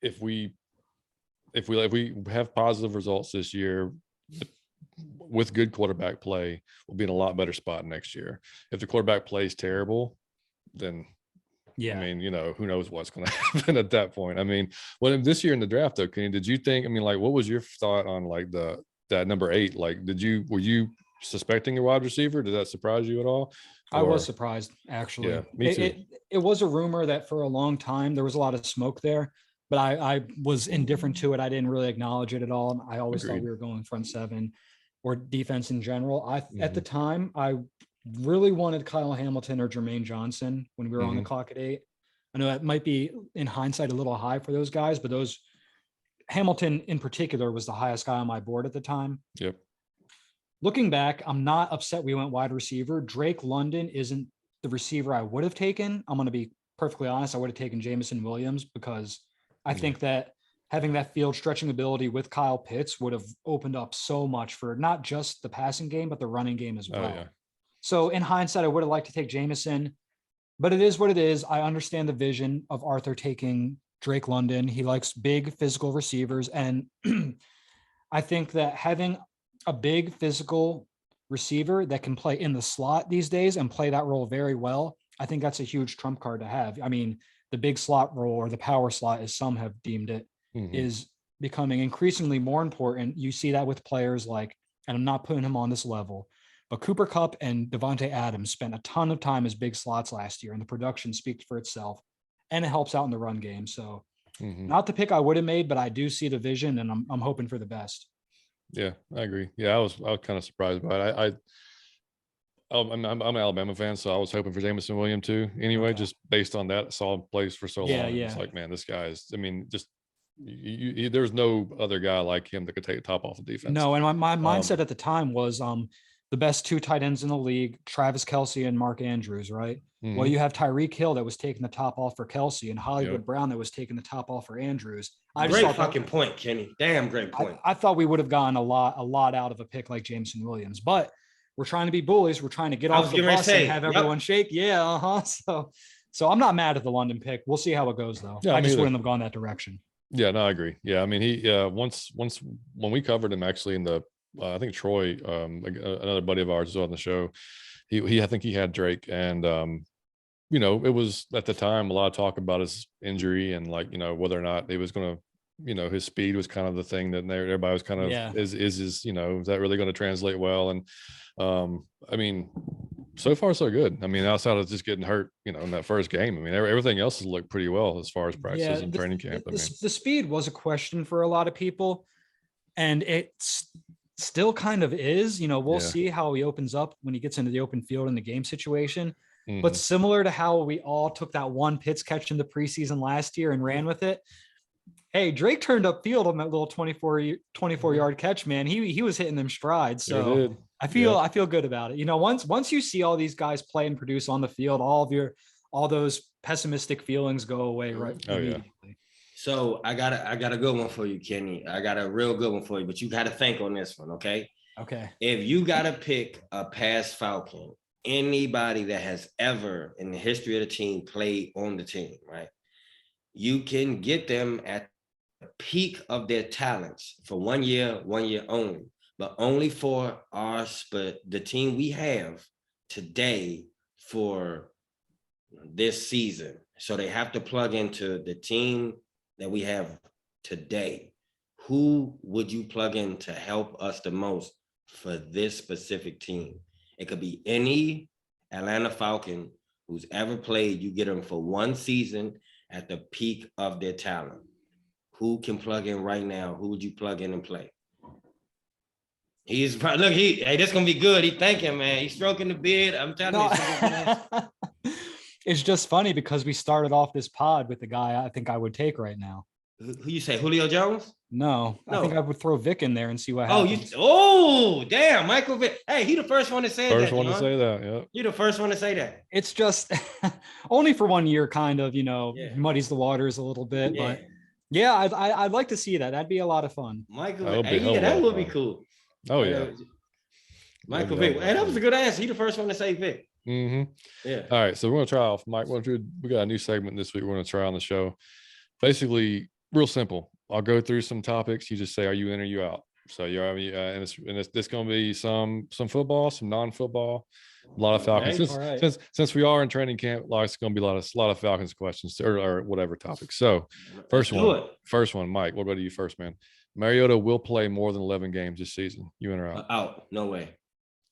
if we have positive results this year with good quarterback play, we'll be in a lot better spot next year. If the quarterback plays terrible, then Yeah. I mean, who knows what's going to happen at that point. I mean, well, this year in the draft, though, Kenny, did you think? I mean, like, what was your thought on like that number 8? Like, were you suspecting a wide receiver? Did that surprise you at all? I was Or surprised, actually. yeah, me too. It was a rumor that for a long time there was a lot of smoke there, but I was indifferent to it. I didn't really acknowledge it at all. I always thought Agreed. we were going front 7 or defense in general. At the Mhm. time, I really wanted Kyle Hamilton or Jermaine Johnson when we were on the Mhm. clock at 8. I know that might be in hindsight a little high for those guys, but Hamilton in particular was the highest guy on my board at the time. Yep. Looking back, I'm not upset we went wide receiver. Drake London isn't the receiver I would have taken. I'm going to be perfectly honest. I would have taken Jameson Williams because I Yeah. think that having that field stretching ability with Kyle Pitts would have opened up so much for not just the passing game, but the running game as Oh well. yeah. So in hindsight, I would have liked to take Jameson, but it is what it is. I understand the vision of Arthur taking Drake London. He likes big physical receivers. And I think that having a big physical receiver that can play in the slot these days and play that role very well, I think that's a huge trump card to have. I mean, the big slot role, or the power slot, as some have deemed it, Mhm. is becoming increasingly more important. You see that with players like, and I'm not putting him on this level, but Cooper Kupp and Devontae Adams spent a ton of time as big slots last year, and the production speaks for itself, and it helps out in the run game. So, Mhm. not the pick I would have made, but I do see the vision, and I'm hoping for the best. Yeah, I agree. Yeah, I was kind of surprised by it. I'm an Alabama fan, so I was hoping for Jameson Williams too. Anyway, Okay. just based on that, saw him plays for so Yeah, long. It's yeah. like, man, this guy is. I mean, just there's no other guy like him that could take the top off the defense. No, and my mindset at the time was the best 2 tight ends in the league, Travis Kelce and Mark Andrews, right? Well, Mhm. you have Tyreek Hill that was taking the top off for Kelce and Hollywood Yep. Brown that was taking the top off for Andrews. I just Great thought fucking point, Kenny. Damn great point. I thought we would have gotten a lot out of a pick like Jameson Williams, but we're trying to be bullies. We're trying to get I off was the getting ready to bus and say, have yep. everyone shake. Yeah, So I'm not mad at the London pick. We'll see how it goes though. Yeah, I me just either. wouldn't have gone that direction. Yeah, no, I agree. Yeah, I mean, he once when we covered him actually in the I think Troy, another buddy of ours was on the show. He I think he had Drake, and it was at the time a lot of talk about his injury and like whether or not he was going to, his speed was kind of the thing that everybody was kind of Yeah. is that really going to translate well? And I mean, so far so good. I mean, outside of just getting hurt, in that first game, I mean, everything else has looked pretty well as far as practices and training camp. I mean, the speed was a question for a lot of people, and it's still kind of is. We'll Yeah. see how he opens up when he gets into the open field in the game situation. Mhm. But similar to how we all took that one Pitts catch in the preseason last year and ran with it. Hey, Drake turned up field on that little 24-yard catch, man. He was hitting them strides. Sure So did. I feel good about it. Once you see all these guys play and produce on the field, all those pessimistic feelings go away right Oh, yeah. immediately. So I got a good one for you, Kenny. I got a real good one for you, but you got to think on this one, okay? Okay. If you got to pick a past Falcon, anybody that has ever in the history of the team played on the team, right? You can get them at the peak of their talents for 1 year only, but only for the team we have today for this season. So they have to plug into the team that we have today. Who would you plug in to help us the most for this specific team? It could be any Atlanta Falcon who's ever played. You get them for 1 season at the peak of their talent. Who can plug in right now? Who would you plug in and play? He's probably look. Hey, this gonna be good. He thinking, man. He's stroking the beard. I'm telling you. It's just funny because we started off this pod with the guy I think I would take right now. Who you say? Julio Jones? No, I think I would throw Vic in there and see what happens. Damn, Michael Vick. Hey, he the first one to say that. First one to say that, yeah. You the first one to say that. It's just only for 1 year, kind of, Yeah. muddies the waters a little bit. Yeah. But yeah, I'd like to see that. That'd be a lot of fun. Michael That would Vick. be a Hey, yeah, that lot would of be fun. cool. Oh yeah. Michael That'd be Vick. a lot Hey, of that was fun. a good answer. He the first one to say Vick. Mm-hmm. Yeah. All right, so we're gonna try off, Mike. We got a new segment this week. We're gonna try on the show. Basically, real simple. I'll go through some topics. You just say, "Are you in or you out?" So you're, and it's gonna be some football, some non-football. A lot of Falcons. Okay. Since, All right. since we are in training camp, like, it's going to be a lot of Falcons questions or whatever topic. So first Let's do one, it. first one, Mike. What about you first, man? Mariota will play more than 11 games this season. You in or out? Out. No way.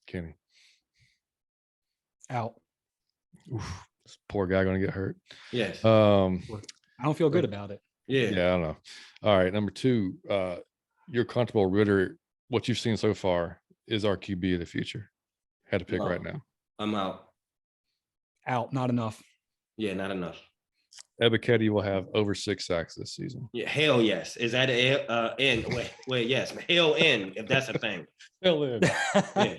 Kenny. Out. Oof, this poor guy going to get hurt. Yes. I don't feel good about it. Yeah. Yeah, I don't know. All right, number two. You're comfortable Ritter. What you've seen so far is our QB of the future. Had to pick No. right now. I'm out. Out. Not enough. Yeah, not enough. Ebiketie will have over 6 sacks this season. Yeah, hell yes. Is that a N? Wait, yes. Hell N, if that's a thing. Hell in. Yeah.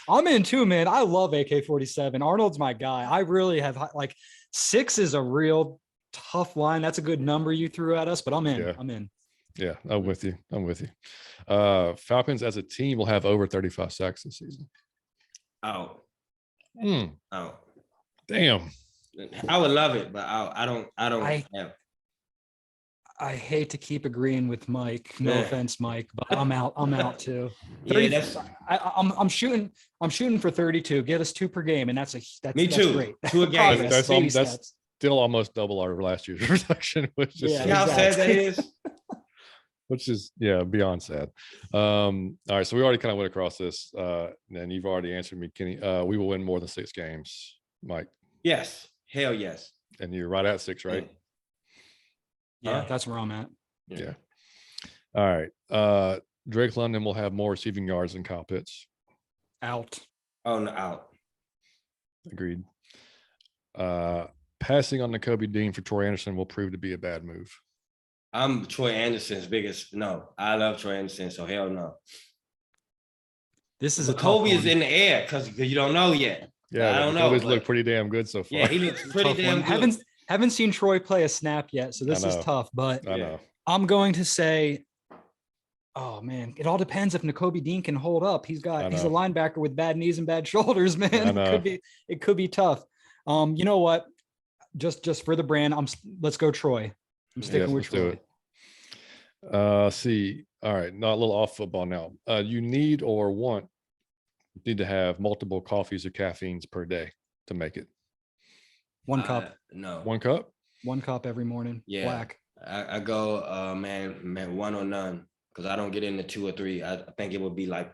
I'm in too, man. I love AK-47. Arnold's my guy. I really have like 6 is a real tough line. That's a good number you threw at us, but I'm in. Yeah. I'm in. Yeah, I'm with you. I'm with you. Falcons as a team will have over 35 sacks this season. Out. Mm, Out. damn. I would love it, but I don't I- have. I hate to keep agreeing with Mike. No Yeah. offense, Mike, but I'm out. I'm out too. Yeah, 30 that's I'm shooting for 32. Get us 2 per game, and that's Me that's too. great. 2 a game. Progress, That's baby that's steps. still almost double our last year's production, which is Yeah, see how sad that exactly. is. which is beyond sad. All right, so we already kind of went across this, and you've already answered me, Kenny. We will win more than 6 games, Mike, Yes. Hell yes. and you're right at 6, right? Yeah, Huh? that's where I'm at. Yeah. All right. Drake London will have more receiving yards than Kyle Pitts. Out. Oh no, out. Agreed. Passing on Nakobe Dean for Troy Anderson will prove to be a bad move. I'm Troy Anderson's biggest no. I love Troy Anderson, so hell no. This is a But tough Kobe is one. in the air because you don't know yet. Yeah, I don't know, Nakobe's but- looked pretty damn good so far. Yeah, he looks pretty Tough damn one. good. Haven't seen Troy play a snap yet, so this is know. tough. But I Yeah. know. I'm going to say, oh man, it all depends if Nakobe Dean can hold up. He's a know. linebacker with bad knees and bad shoulders, man. I know. It could be tough. You know what? Just for the brand, let's go Troy. I'm sticking with let's do Troy. it. See, all right, not a little off football now. You need to have multiple coffees or caffeines per day to make it. 1 cup. No. 1 cup? 1 cup every morning. Yeah. Black. I go man, 1 or none. Because I don't get into 2 or 3. I think it would be like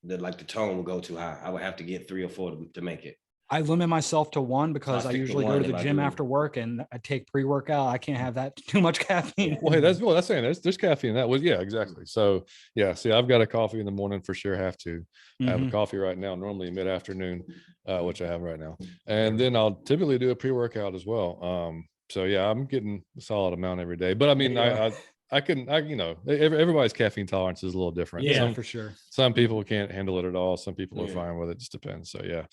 the tone would go too high. I would have to get 3 or 4 to make it. I limit myself to 1 because I stick to usually go 1 to the if I gym do. after work and I take pre-workout. I can't have that too much caffeine. Well, hey, that's saying there's caffeine in that. Well, yeah, exactly. So yeah, see, I've got a coffee in the morning for sure. Have to. I have a Mhm. coffee right now, normally mid-afternoon, which I have right now. And then I'll typically do a pre-workout as well. So yeah, I'm getting a solid amount every day. But I mean, Yeah. I everybody's caffeine tolerance is a little different. Yeah, for sure. Some people can't handle it at all. Some people are Yeah. fine with it. Just depends. So yeah.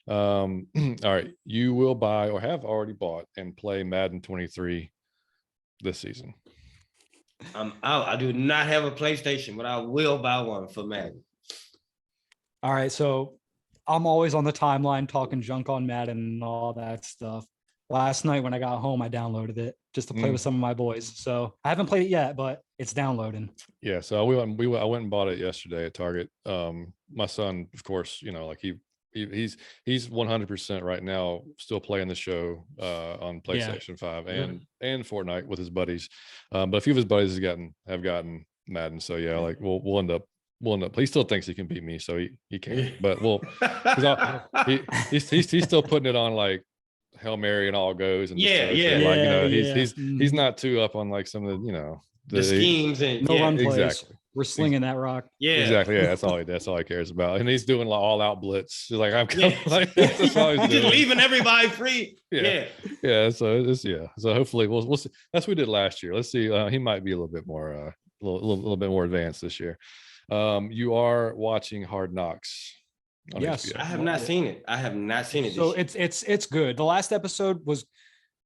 All right. You will buy or have already bought and play Madden 23 this season. I'm out. I do not have a PlayStation, but I will buy one for Madden. All right, so I'm always on the timeline talking junk on Madden and all that stuff. Last night when I got home, I downloaded it just to play with some of my boys. So I haven't played it yet, but it's downloading. Yeah. So I went and bought it yesterday at Target. My son, of course, like he's 100% right now still playing the show on PlayStation 5 and Fortnite with his buddies. But a few of his buddies have gotten Madden. So yeah, like we'll end up. He still thinks he can beat me, so he can't. But he's still putting it on like Hail Mary and all goes and Yeah, stuff. So, yeah. like, Yeah, he's not too up on like some of the the schemes and No run plays. exactly. We're slinging that rock. yeah. Exactly. Yeah, that's all he cares about. And he's doing like all out blitz. He's like, I'm Yeah. coming. Like, that's all he's Just doing. leaving everybody free. Yeah. Yeah. Yeah. So So hopefully we'll see. That's what we did last year. Let's see. He might be a little bit more a little bit more advanced this year. You are watching Hard Knocks on Yes. HBO. I have not seen it. I have not seen it. So this year. it's good. The last episode was,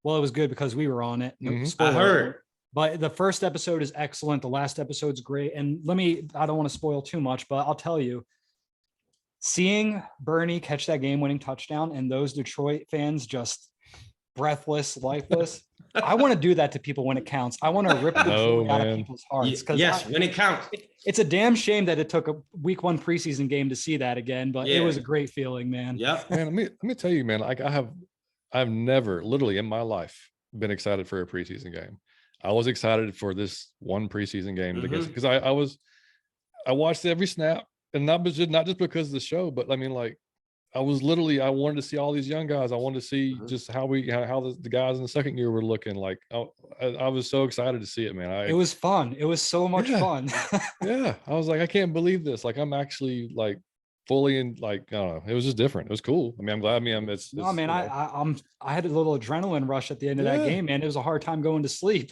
well, it was good because we were on it. No, Mhm. I spoiler heard. alert. But the first episode is excellent. The last episode's great. And I don't want to spoil too much, but I'll tell you, seeing Bernie catch that game-winning touchdown and those Detroit fans just breathless, lifeless. I want to do that to people when it counts. I want to rip the No, joy out of man. people's hearts because Yes, when it counts. it's a damn shame that it took a week 1 preseason game to see that again, but it Yeah. was a great feeling, man. Yep. Man, let me tell you, man. Like I've never, literally in my life, been excited for a preseason game. I was excited for this one preseason game because I watched every snap, and not just because of the show, but I mean, like, I wanted to see all these young guys. I wanted to see just how the guys in the second year were looking. Like, I was so excited to see it, man. It was fun. It was so much Yeah. fun. Yeah, I was like, I can't believe this. Like, I'm actually like fully in. Like, I don't know. It was just different. It was cool. I mean, I'm glad. I mean, No, man, you know. I had a little adrenaline rush at the end of that Yeah. game, man. It was a hard time going to sleep.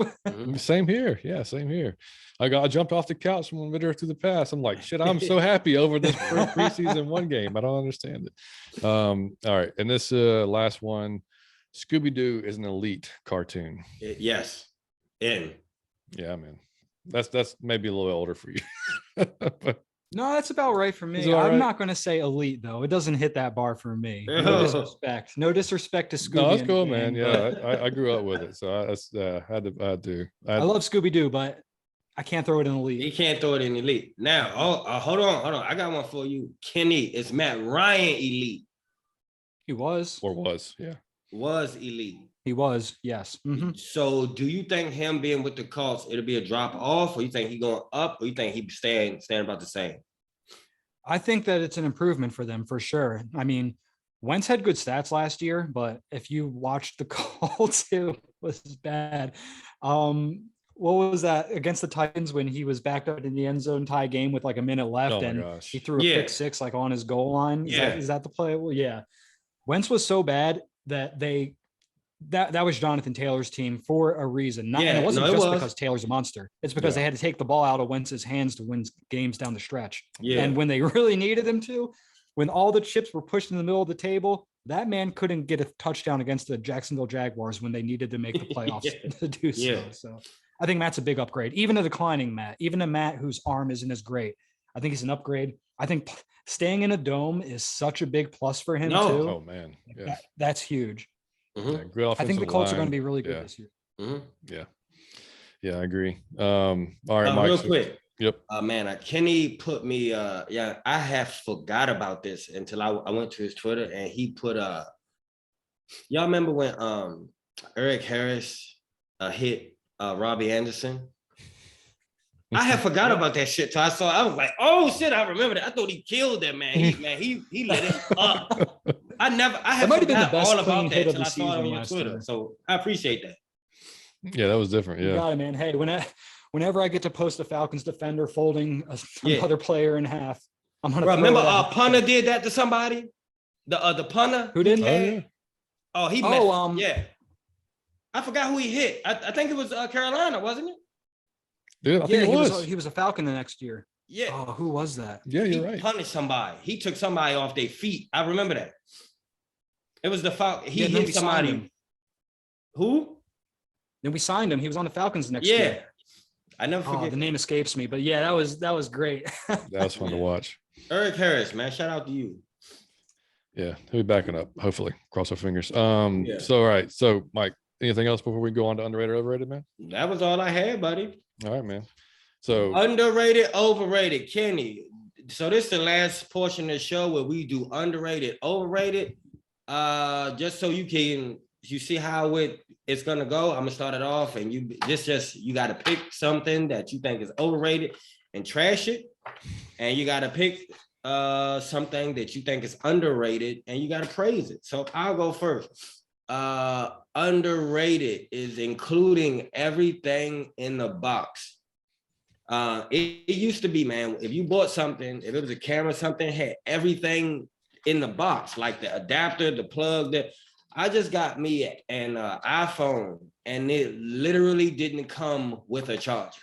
Same here. Yeah, same here. I jumped off the couch when we through the pass. I'm like, shit, I'm so happy over this preseason one game. I don't understand it. All right. And this last one, Scooby-Doo is an elite cartoon. Yes. In. Yeah, man. That's maybe a little older for you. But No, that's about right for Is me. it all I'm right? not going to say elite though. It doesn't hit that bar for me. No Oh. disrespect. No disrespect to Scooby. no, that's and cool, the man. gang, Yeah, but I grew up with it. So I had to. I love Scooby Doo, but I can't throw it in He elite. can't throw it in elite. Now, hold on. I got one for you. Kenny, it's Matt Ryan elite. He was. or was. Yeah. Was elite. He was. Yes. Mhm. So do you think him being with the Colts, it'll be a drop off, or you think he going up, or you think he staying about the same? I think that it's an improvement for them for sure. I mean, Wentz had good stats last year, but if you watched the Colts, it was bad. What was that against the Titans when he was backed up in the end zone tie game with like a minute left Oh my and gosh. he threw a Yeah. pick six like on his goal line? Yeah. Is that the play? Well, yeah. Wentz was so bad that that was Jonathan Taylor's team for a reason. And Yeah, it wasn't no, it just was. because Taylor's a monster. It's because Yeah. they had to take the ball out of Wentz's hands to win games down the stretch. Yeah. And when they really needed him to, when all the chips were pushed in the middle of the table, that man couldn't get a touchdown against the Jacksonville Jaguars when they needed to make the playoffs Yeah. to do so. Yeah. So I think Matt's a big upgrade. Even a declining Matt, even a Matt whose arm isn't as great. I think he's an upgrade. I think staying in a dome is such a big plus for him No. too. Oh man. Yeah. That's huge. Mhm. Yeah, great I think the offensive Colts are going line. to be really good Yeah. this year. Mhm. Yeah, I agree. All right, Mike. Real so- quick. Yep. Man, Kenny put me, I have forgot about this until I went to his Twitter and he put, y'all remember when Eric Harris hit Robbie Anderson? I had forgot about that shit. So I was like, oh shit, I remember that. I thought he killed that man. He lit it up. I had might have been the forgot best all about clean that hit of till the I saw it season on your last Twitter. year. So I appreciate that. Yeah, that was different. You Yeah. got it, man. Hey, whenever I get to post a Falcons defender folding Yeah. another player in half, I'm gonna Bro, throw remember it out. punter did that to somebody? The punter? Who did? Oh yeah. Oh, he Oh, messed. Yeah. I forgot who he hit. I think it was Carolina, wasn't it? Dude, I think Yeah, it he was a Falcon the next year. Yeah. Oh, who was that? Yeah, He you're right. punished somebody. He took somebody off their feet. I remember that. It was the Falcon. He Yeah, then we hit signed somebody. him. Who? Then we signed him. He was on the Falcons the next year. Yeah. I never Oh, forget. the name escapes me, but yeah, that was great. That was fun to watch. Eric Harris, man. Shout out to you. Yeah, he'll be backing up. Hopefully, cross our fingers. Yeah. So all right. So Mike, anything else before we go on to underrated, overrated, man? That was all I had, buddy. All right, man. So Underrated, overrated. Kenny. So this is the last portion of the show where we do underrated, overrated. Just so you see how it's gonna go. I'm gonna start it off, and you got to pick something that you think is overrated and trash it, and you got to pick something that you think is underrated and you got to praise it. So I'll go first. Underrated is including everything in the box. It used to be, man, if you bought something, if it was a camera, something had everything in the box, like the adapter, the plug. I just got me an iPhone, and it literally didn't come with a charger.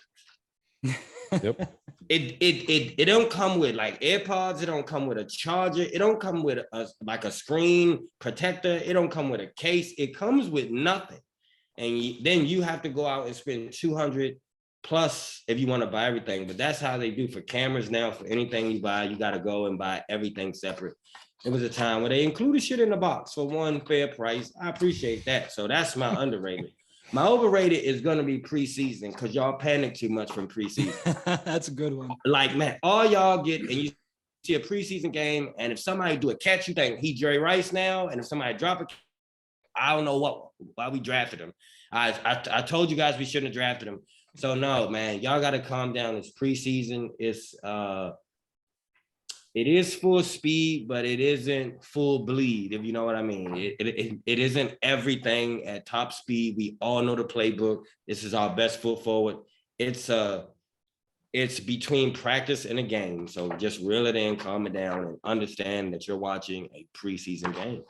yep. It don't come with like AirPods. It don't come with a charger. It don't come with a screen protector. It don't come with a case. It comes with nothing, and then you have to go out and spend $200 plus if you want to buy everything. But that's how they do for cameras now. For anything you buy, you got to go and buy everything separate. It was a time where they included shit in the box for one fair price. I appreciate that. So that's my underrated. My overrated is gonna be preseason because y'all panic too much from preseason. That's a good one. Like, man, all y'all get, and you see a preseason game, and if somebody do a catch, you think he Jerry Rice now, and if somebody drop a, I don't know why we drafted him. I told you guys we shouldn't have drafted him. So no, man, y'all got to calm down. It's preseason. It is full speed, but it isn't full bleed, if you know what I mean. It isn't everything at top speed. We all know the playbook. This is our best foot forward. It's between practice and a game. So just reel it in, calm it down, and understand that you're watching a preseason game.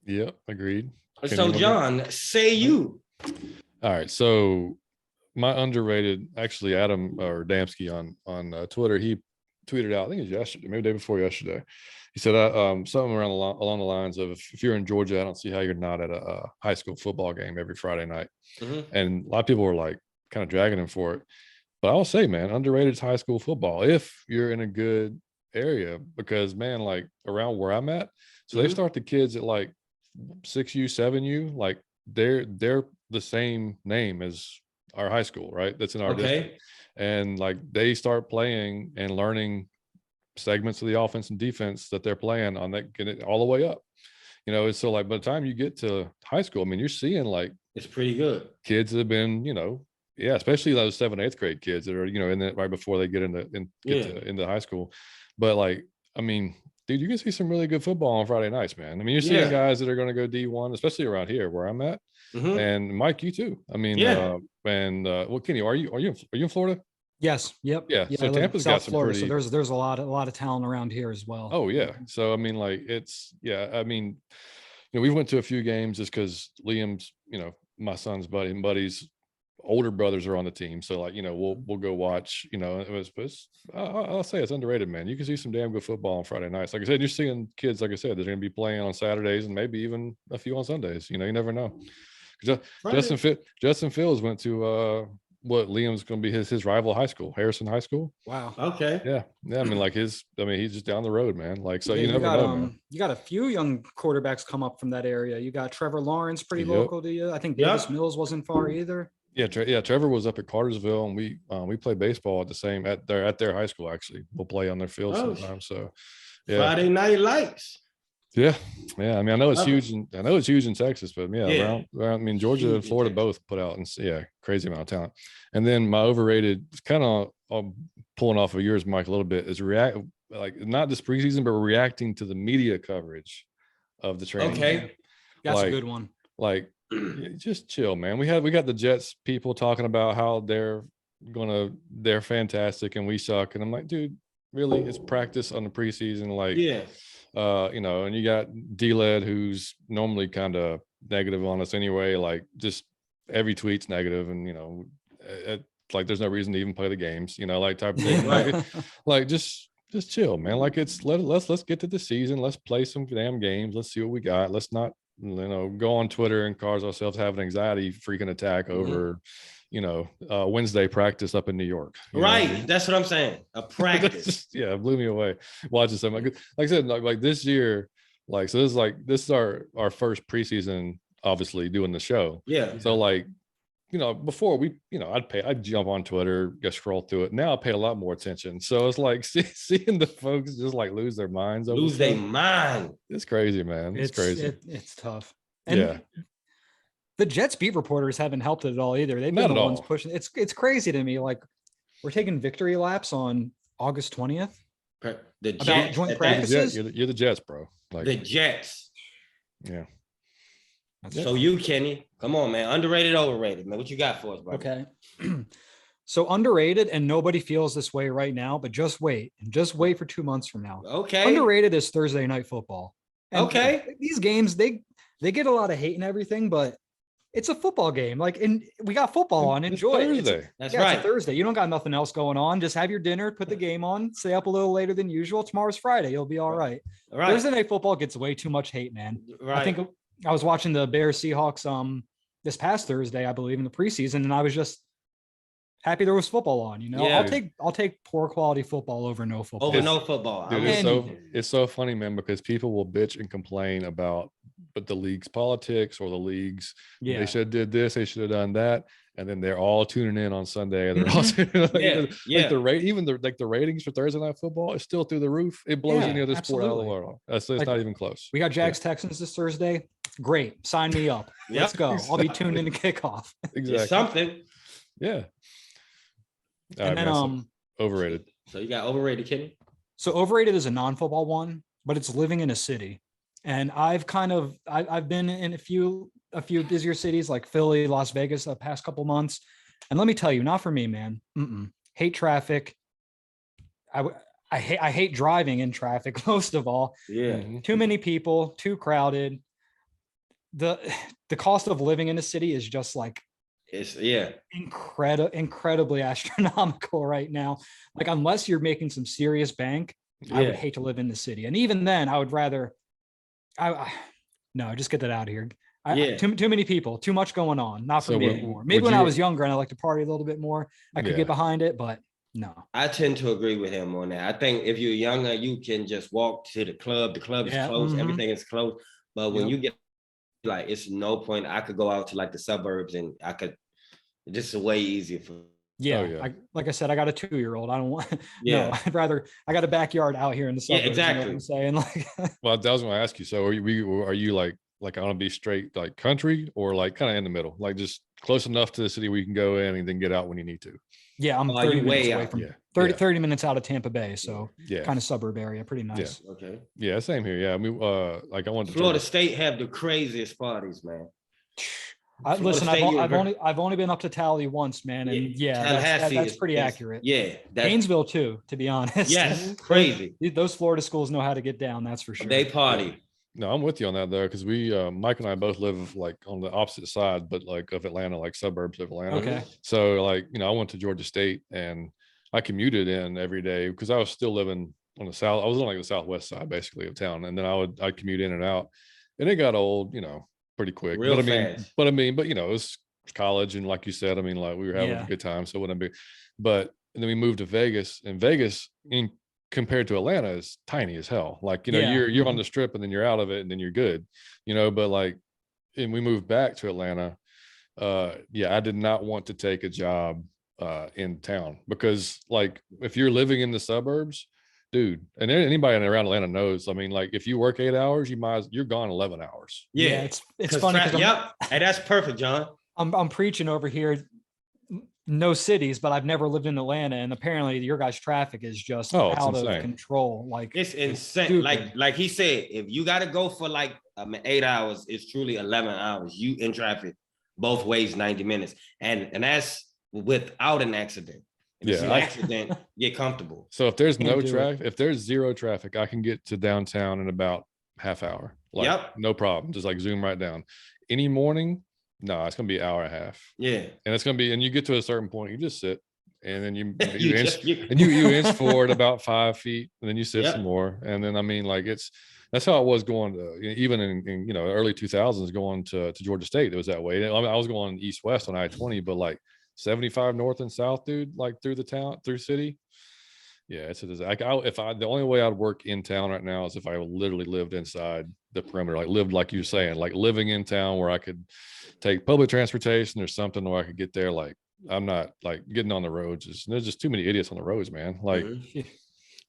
Yep, agreed. So John, say you. All right, so my underrated, actually, Adam or Damsky on Twitter, he tweeted out, I think it was yesterday, maybe the day before yesterday. He said something along the lines of, if you're in Georgia, I don't see how you're not at a high school football game every Friday night. Mm-hmm. And a lot of people were like kind of dragging him for it. But I'll say, man, underrated is high school football if you're in a good area, because, man, like around where I'm at, so they start the kids at like 6U, 7U, like they're the same name as our high school, right? That's in our district. And like they start playing and learning segments of the offense and defense that they're playing on, that get it all the way up. You know, it's so like by the time you get to high school, I mean, you're seeing like it's pretty good. Kids that have been, you know, especially those 7th, 8th grade kids that are, you know, in that right before they get into high school. But like, I mean, dude, you can see some really good football on Friday nights, man. I mean, you're seeing guys that are going to go D1, especially around here where I'm at. Mm-hmm. And Mike, you too. I mean, well, Kenny, are you in Florida? Yes. Yep. Yeah. So Tampa's got some Florida, pretty. So there's a lot of talent around here as well. Oh yeah. So I mean, like I mean, you know, we went to a few games just because Liam's, you know, my son's buddies, older brothers are on the team. So like, you know, we'll go watch. You know, I'll say it's underrated, man. You can see some damn good football on Friday nights. Like I said, you're seeing kids. Like I said, they're going to be playing on Saturdays and maybe even a few on Sundays. You know, you never know. Justin Fields went to what Liam's going to be his rival high school, Harrison High School. Wow. Okay. Yeah. I mean, like he's just down the road, man. Like, so you never know, man. You got a few young quarterbacks come up from that area. You got Trevor Lawrence, pretty local to you. I think Davis Mills wasn't far either. Yeah. Trevor was up at Cartersville, and we play baseball at their high school. Actually, we'll play on their field sometimes. So yeah. Friday night lights. Yeah. I mean, I know it's huge in Texas, but around, I mean, Georgia and Florida both put out crazy amount of talent. And then my overrated, kind of pulling off of yours, Mike, a little bit, is like not this preseason, but reacting to the media coverage of the training. Okay, that's a good one. Like, just chill, man. We got the Jets people talking about how they're fantastic and we suck, and I'm like, dude, really? It's practice on the preseason, like you know, and you got D-Led, who's normally kind of negative on us anyway. Like, just every tweet's negative, and you know, like there's no reason to even play the games, you know, like type of thing. like just chill, man. Like let's get to the season. Let's play some damn games. Let's see what we got. Let's not, you know, go on Twitter and cause ourselves have an anxiety freaking attack over, you know, Wednesday practice up in New York. Right. That's what I'm saying. A practice. It blew me away watching something. Like I said, like this year, like, so this is our first preseason, obviously, doing the show. Yeah. So like, you know, before I'd jump on Twitter, just scroll through it. Now I pay a lot more attention. So it's like seeing the folks just like lose their minds. Lose their mind. It's crazy, man. It's crazy. It's tough. And the Jets beat reporters haven't helped it at all either. They've been the ones pushing. It's crazy to me. Like, we're taking victory laps on August 20th. The Jets, joint practices. You're the Jets, bro. Like the Jets. Yeah. So you, Kenny, come on, man. Underrated, overrated, man. What you got for us, bro? Okay. So underrated, and nobody feels this way right now, but just wait for 2 months from now. Okay. Underrated is Thursday night football. And okay. These games, they get a lot of hate and everything, but it's a football game. Like, and we got football on. Enjoy it. Thursday. That's right. It's a Thursday. You don't got nothing else going on. Just have your dinner, put the game on, stay up a little later than usual. Tomorrow's Friday. You'll be all right. Right. Thursday night football gets way too much hate, man. Right. I think I was watching the Bears Seahawks this past Thursday, I believe, in the preseason, and I was just happy there was football on. You know, Yeah. I'll take poor quality football over no football. Over It's- no football. Dude, I'm it's with so you. it's so funny, man, because people will bitch and complain about but the league's politics or the league's Yeah. they should have did this, they should have done that, and then they're all tuning in on Sunday. And they're all Yeah, like the rate, even the like the ratings for Thursday night football is still through the roof. It blows Yeah, any other sport out of the absolutely. world. It's Like, not even close. We got Jags Texans this Thursday. Great. Sign me up. Let's Yep. go. I'll be tuned in to kickoff. Exactly. It's something. Yeah. All And right, then man, so overrated. So you got overrated, Kenny? So overrated is a non-football one, but it's living in a city. And I've been in a few busier cities like Philly, Las Vegas the past couple months. And let me tell you, not for me, man. Hate traffic. I hate driving in traffic most of all. Yeah. Mhm. Too many people, too crowded. The cost of living in a city is just like It's incredibly astronomical right now. Like unless you're making some serious bank, I would Yeah. hate to live in the city. And even then, I would rather no, just get that out of here. Yeah. Too many people, too much going on. Not for So me would- anymore. Maybe would when I you- was younger and I liked to party a little bit more, I could Yeah. get behind it, but no. I tend to agree with him on that. I think if you're younger, you can just walk to the club. The club is Yeah, close. mhm. Everything is close. But when Yep. you get like, it's no point. I could go out to like the suburbs and I could. This is way easier for. Yeah, yeah. like I said, I got a 2-year-old. I don't want. Yeah. No, I'd rather. I got a backyard out here in the Yeah, suburbs. You know what exactly. I'm saying, like, Well, I was going to ask you. So, are you like I want to be straight like country or like kind of in the middle, like just close enough to the city where you can go in and then get out when you need to? yeah, I'm Oh, 30 you minutes way away out. from Yeah, 30 minutes out of Tampa Bay, so yeah, kind of suburb area, pretty nice. Okay. yeah. Same here. Yeah, I mean, like I went to Florida Georgia. State have the craziest parties, man. Florida Listen, State I've University. only been up to Tally once, man, and yeah, Tallahassee that's is- pretty is- accurate. Yeah. That's Gainesville too, to be honest. yes, crazy. Those Florida schools know how to get down. That's for sure. They party. No, I'm with you on that though, because we, Mike and I both live like on the opposite side, but like of Atlanta, like suburbs of Atlanta. Okay. So like, I went to Georgia State and I commuted in every day because I was still living on the south. I was on like the southwest side basically of town, and then I'd commute in and out, and it got old, pretty quick. Real but fast. it was college, and like you said, like we were having Yeah. a good time, so it wouldn't be. But and then we moved to Vegas, and Vegas compared to Atlanta is tiny as hell. Like, Yeah. you're on the strip and then you're out of it and then you're good, but like, and we moved back to Atlanta. I did not want to take a job in town because like, if you're living in the suburbs, dude, and anybody around Atlanta knows, I mean, like if you work 8 hours, you're gone 11 hours. Yeah. it's 'Cause funny. 'Cause yep. And that's perfect, John. I'm preaching over here. No cities, but I've never lived in Atlanta, and apparently your guys' traffic is just Oh, it's out insane. of control. Like It's insane. stupid. Like he said, if you got to go for like 8 hours, it's truly 11 hours. You in traffic both ways, 90 minutes, and that's without an accident. If it's an Yeah. accident, get comfortable. So if there's Can't no do it. traffic, if there's zero traffic, I can get to downtown in about half hour. Like, Yep. no problem. Just like zoom right down. Any morning, no, it's gonna be an hour and a half. Yeah. And it's gonna be, and you get to a certain point, you just sit, and then you You inch, just- you- and you inch forward about 5 feet, and then you sit Yep. some more, and then I mean, like that's how it was going to even in early 2000s going to Georgia State. It was that way. I mean, I was going east west on I-20, but like 75 north and south, dude, like through the town, through city. Yeah, it's a disaster. The only way I'd work in town right now is if I literally lived inside the perimeter, like lived like you're saying, like living in town where I could take public transportation or something where I could get there. Like I'm not like getting on the roads. There's just too many idiots on the roads, man. Like Mhm.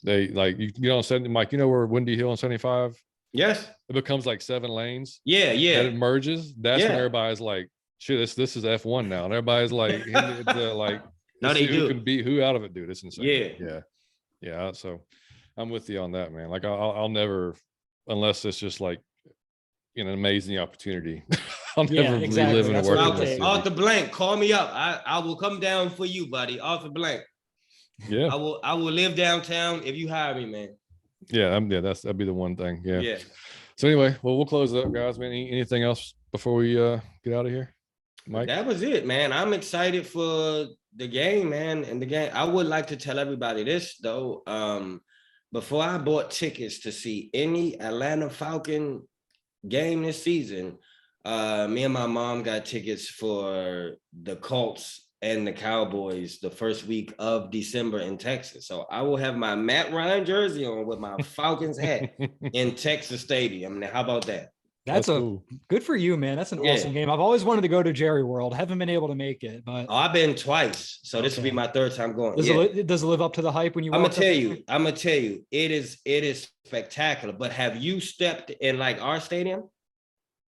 they like you know, Mike, where Windy Hill and 75, Yes. it becomes like 7 lanes. Yeah. And Yeah. it merges. That's when Yeah. everybody's like, shit, this is F1 now. And everybody's like, like No, let's they see who do. can beat who out of it, dude. It's insane. Yeah. Yeah. So I'm with you on that, man. Like I'll never, unless it's just like an amazing opportunity. I'll Yeah, never exactly. be living and That's what working I'll in the take. city. Arthur Blank, call me up. I will come down for you, buddy. Arthur Blank. Yeah. I will live downtown if you hire me, man. Yeah. That'd be the one thing. Yeah. Yeah. So anyway, well, we'll close it up, guys, man. Anything else before we get out of here? Mike? That was it, man. I'm excited for the game, man. And the game, I would like to tell everybody this though. Before I bought tickets to see any Atlanta Falcon game this season, me and my mom got tickets for the Colts and the Cowboys the first week of December in Texas. So I will have my Matt Ryan jersey on with my Falcons hat in Texas Stadium. Now, how about that? That's a cool. good for you, man. That's an Yeah. awesome game. I've always wanted to go to Jerry World. Haven't been able to make it, but Oh, I've been twice, so this will be Okay. my third time going. does, Yeah. does it live up to the hype when you I'm walk gonna tell up you, there? I'm gonna tell you, it is spectacular. But have you stepped in like our stadium?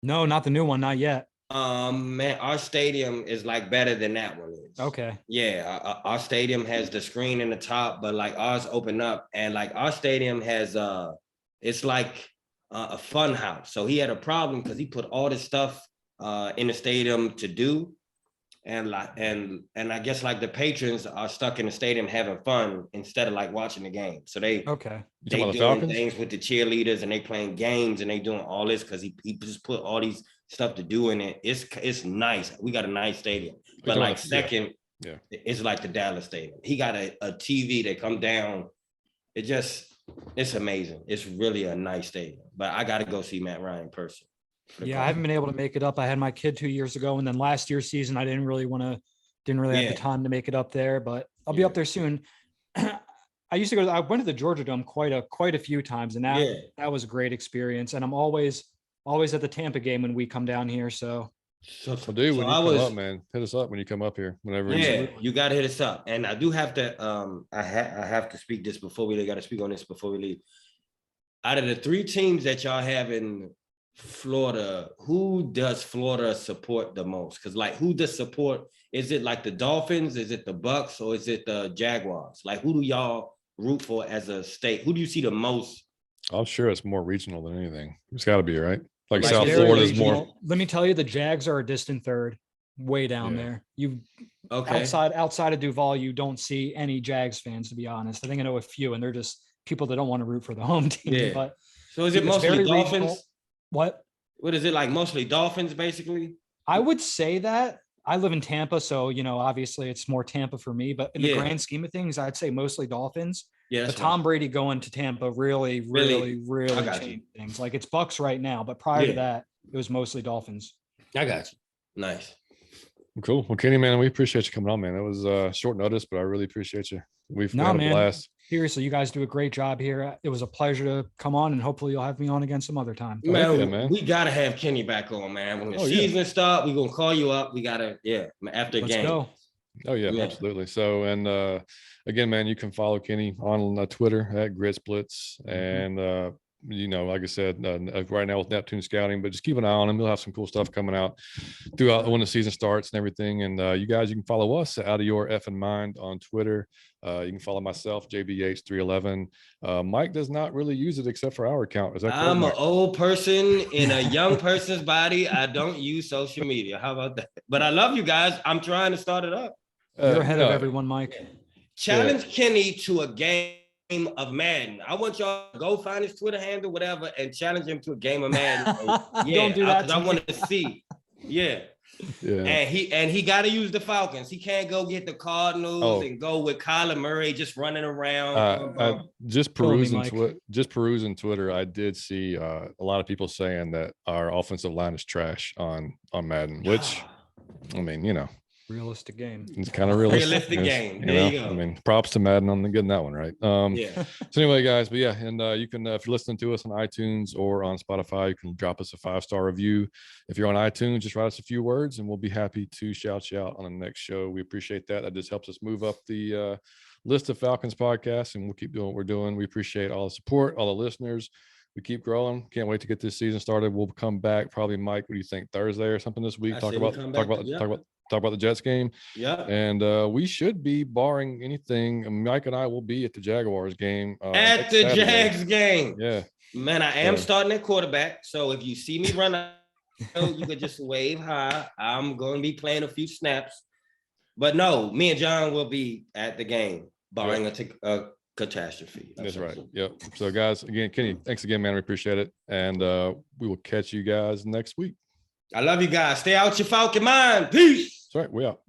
No, not the new one, not yet. Man, our stadium is like better than that one is. Okay. Yeah, our stadium has the screen in the top, but like ours open up, and like our stadium has it's like a fun house. So he had a problem because he put all this stuff in the stadium to do, and like and I guess like the patrons are stuck in the stadium having fun instead of like watching the game. So they Okay. You they talking about the doing Falcons? things with the cheerleaders and they playing games and they doing all this because he just put all these stuff to do in it. It's nice. We got a nice stadium. But talking like about- second, yeah. it's like the Dallas Stadium. He got a TV that come down. It's amazing. It's really a nice stadium. But I got to go see Matt Ryan in person. Yeah, I haven't been able to make it up. I had my kid 2 years ago, and then last year's season, I didn't really have Yeah. the time to make it up there, but I'll be up Yeah. there soon. I used to go. I went to the Georgia Dome quite a few times, and Yeah. that was a great experience. And I'm always at the Tampa game when we come down here. So So, Well, dude, when so you come up, man, hit us up when you come up here. Whenever. Yeah, you got to hit us up. And I do have to, I have to speak this before we got to speak on this before we leave. Out of the three teams that y'all have in Florida, who does Florida support the most? Because like, who does support? Is it like the Dolphins? Is it the Bucks? Or is it the Jaguars? Like, who do y'all root for as a state? Who do you see the most? I'm sure it's more regional than anything. It's got to be, right? Like Like South very Florida is regional. more. Let me tell you, the Jags are a distant third, way down Yeah. there. You Okay. outside of Duval, you don't see any Jags fans, to be honest. I think I know a few, and they're just people that don't want to root for the home team. Yeah. But So is it it's mostly very Dolphins? regional. What? What is it like? Mostly Dolphins, basically? I would say that I live in Tampa, so obviously it's more Tampa for me. But in the Yeah. grand scheme of things, I'd say mostly Dolphins. Yeah, But that's Tom Brady going to Tampa really I got changed things. Like it's Bucks right now, but prior to Yeah. that, it was mostly Dolphins. I got you. Nice. Cool. Well, Kenny, man, we appreciate you coming on, man. It was short notice, but I really appreciate you. We've No, had a man. blast. Seriously, you guys do a great job here. It was a pleasure to come on, and hopefully you'll have me on again some other time. Oh, Man, yeah, man. we gotta have Kenny back on, man. When the Oh, yeah. season start, we gonna call you up. We gotta, after the Let's game. go. Oh yeah, Yeah. absolutely. So, and again, man, you can follow Kenny on Twitter at GritSplits, and like I said, right now with Neptune Scouting, but just keep an eye on him. He'll have some cool stuff coming out throughout when the season starts and everything. And you guys, you can follow us at Out of Your Effing Mind on Twitter. You can follow myself, JBH311. Mike does not really use it except for our account. Is that correct, I'm an Mike? old person in a young person's body. I don't use social media. How about that? But I love you guys. I'm trying to start it up. You're ahead no, of everyone, Mike. Challenge Kenny to a game of Madden. I want y'all to go find his Twitter handle, whatever, and challenge him to a game of Madden. Don't do that. Because I want to see. Yeah. Yeah. And he got to use the Falcons. He can't go get the Cardinals Oh. and go with Kyler Murray just running around. Just Kill me, perusing Twitter, I did see a lot of people saying that our offensive line is trash on Madden, which I mean, Realistic game. it's kind of realistic. Realistic It's, game. There you go. I mean, props to Madden on getting that one right. Yeah. So anyway, guys, but yeah, and you can if you're listening to us on iTunes or on Spotify, you can drop us a 5-star review. If you're on iTunes, just write us a few words, and we'll be happy to shout you out on the next show. We appreciate that. That just helps us move up the list of Falcons podcasts, and we'll keep doing what we're doing. We appreciate all the support, all the listeners. We keep growing. Can't wait to get this season started. We'll come back probably, Mike. What do you think? Thursday or something this week? I Talk say we about come talk back, about yeah. talk about the Jets game. Yeah. And we should be, barring anything, Mike and I will be at the Jaguars game. At next the Saturday. Jags game. Yeah. Man, I am Yeah. starting at quarterback. So if you see me run out, you could just wave hi. I'm going to be playing a few snaps. But no, me and John will be at the game, barring a catastrophe. That's right. Yep. So, guys, again, Kenny, thanks again, man. We appreciate it. And we will catch you guys next week. I love you guys. Stay out your Falcon mind. Peace. That's right. We out.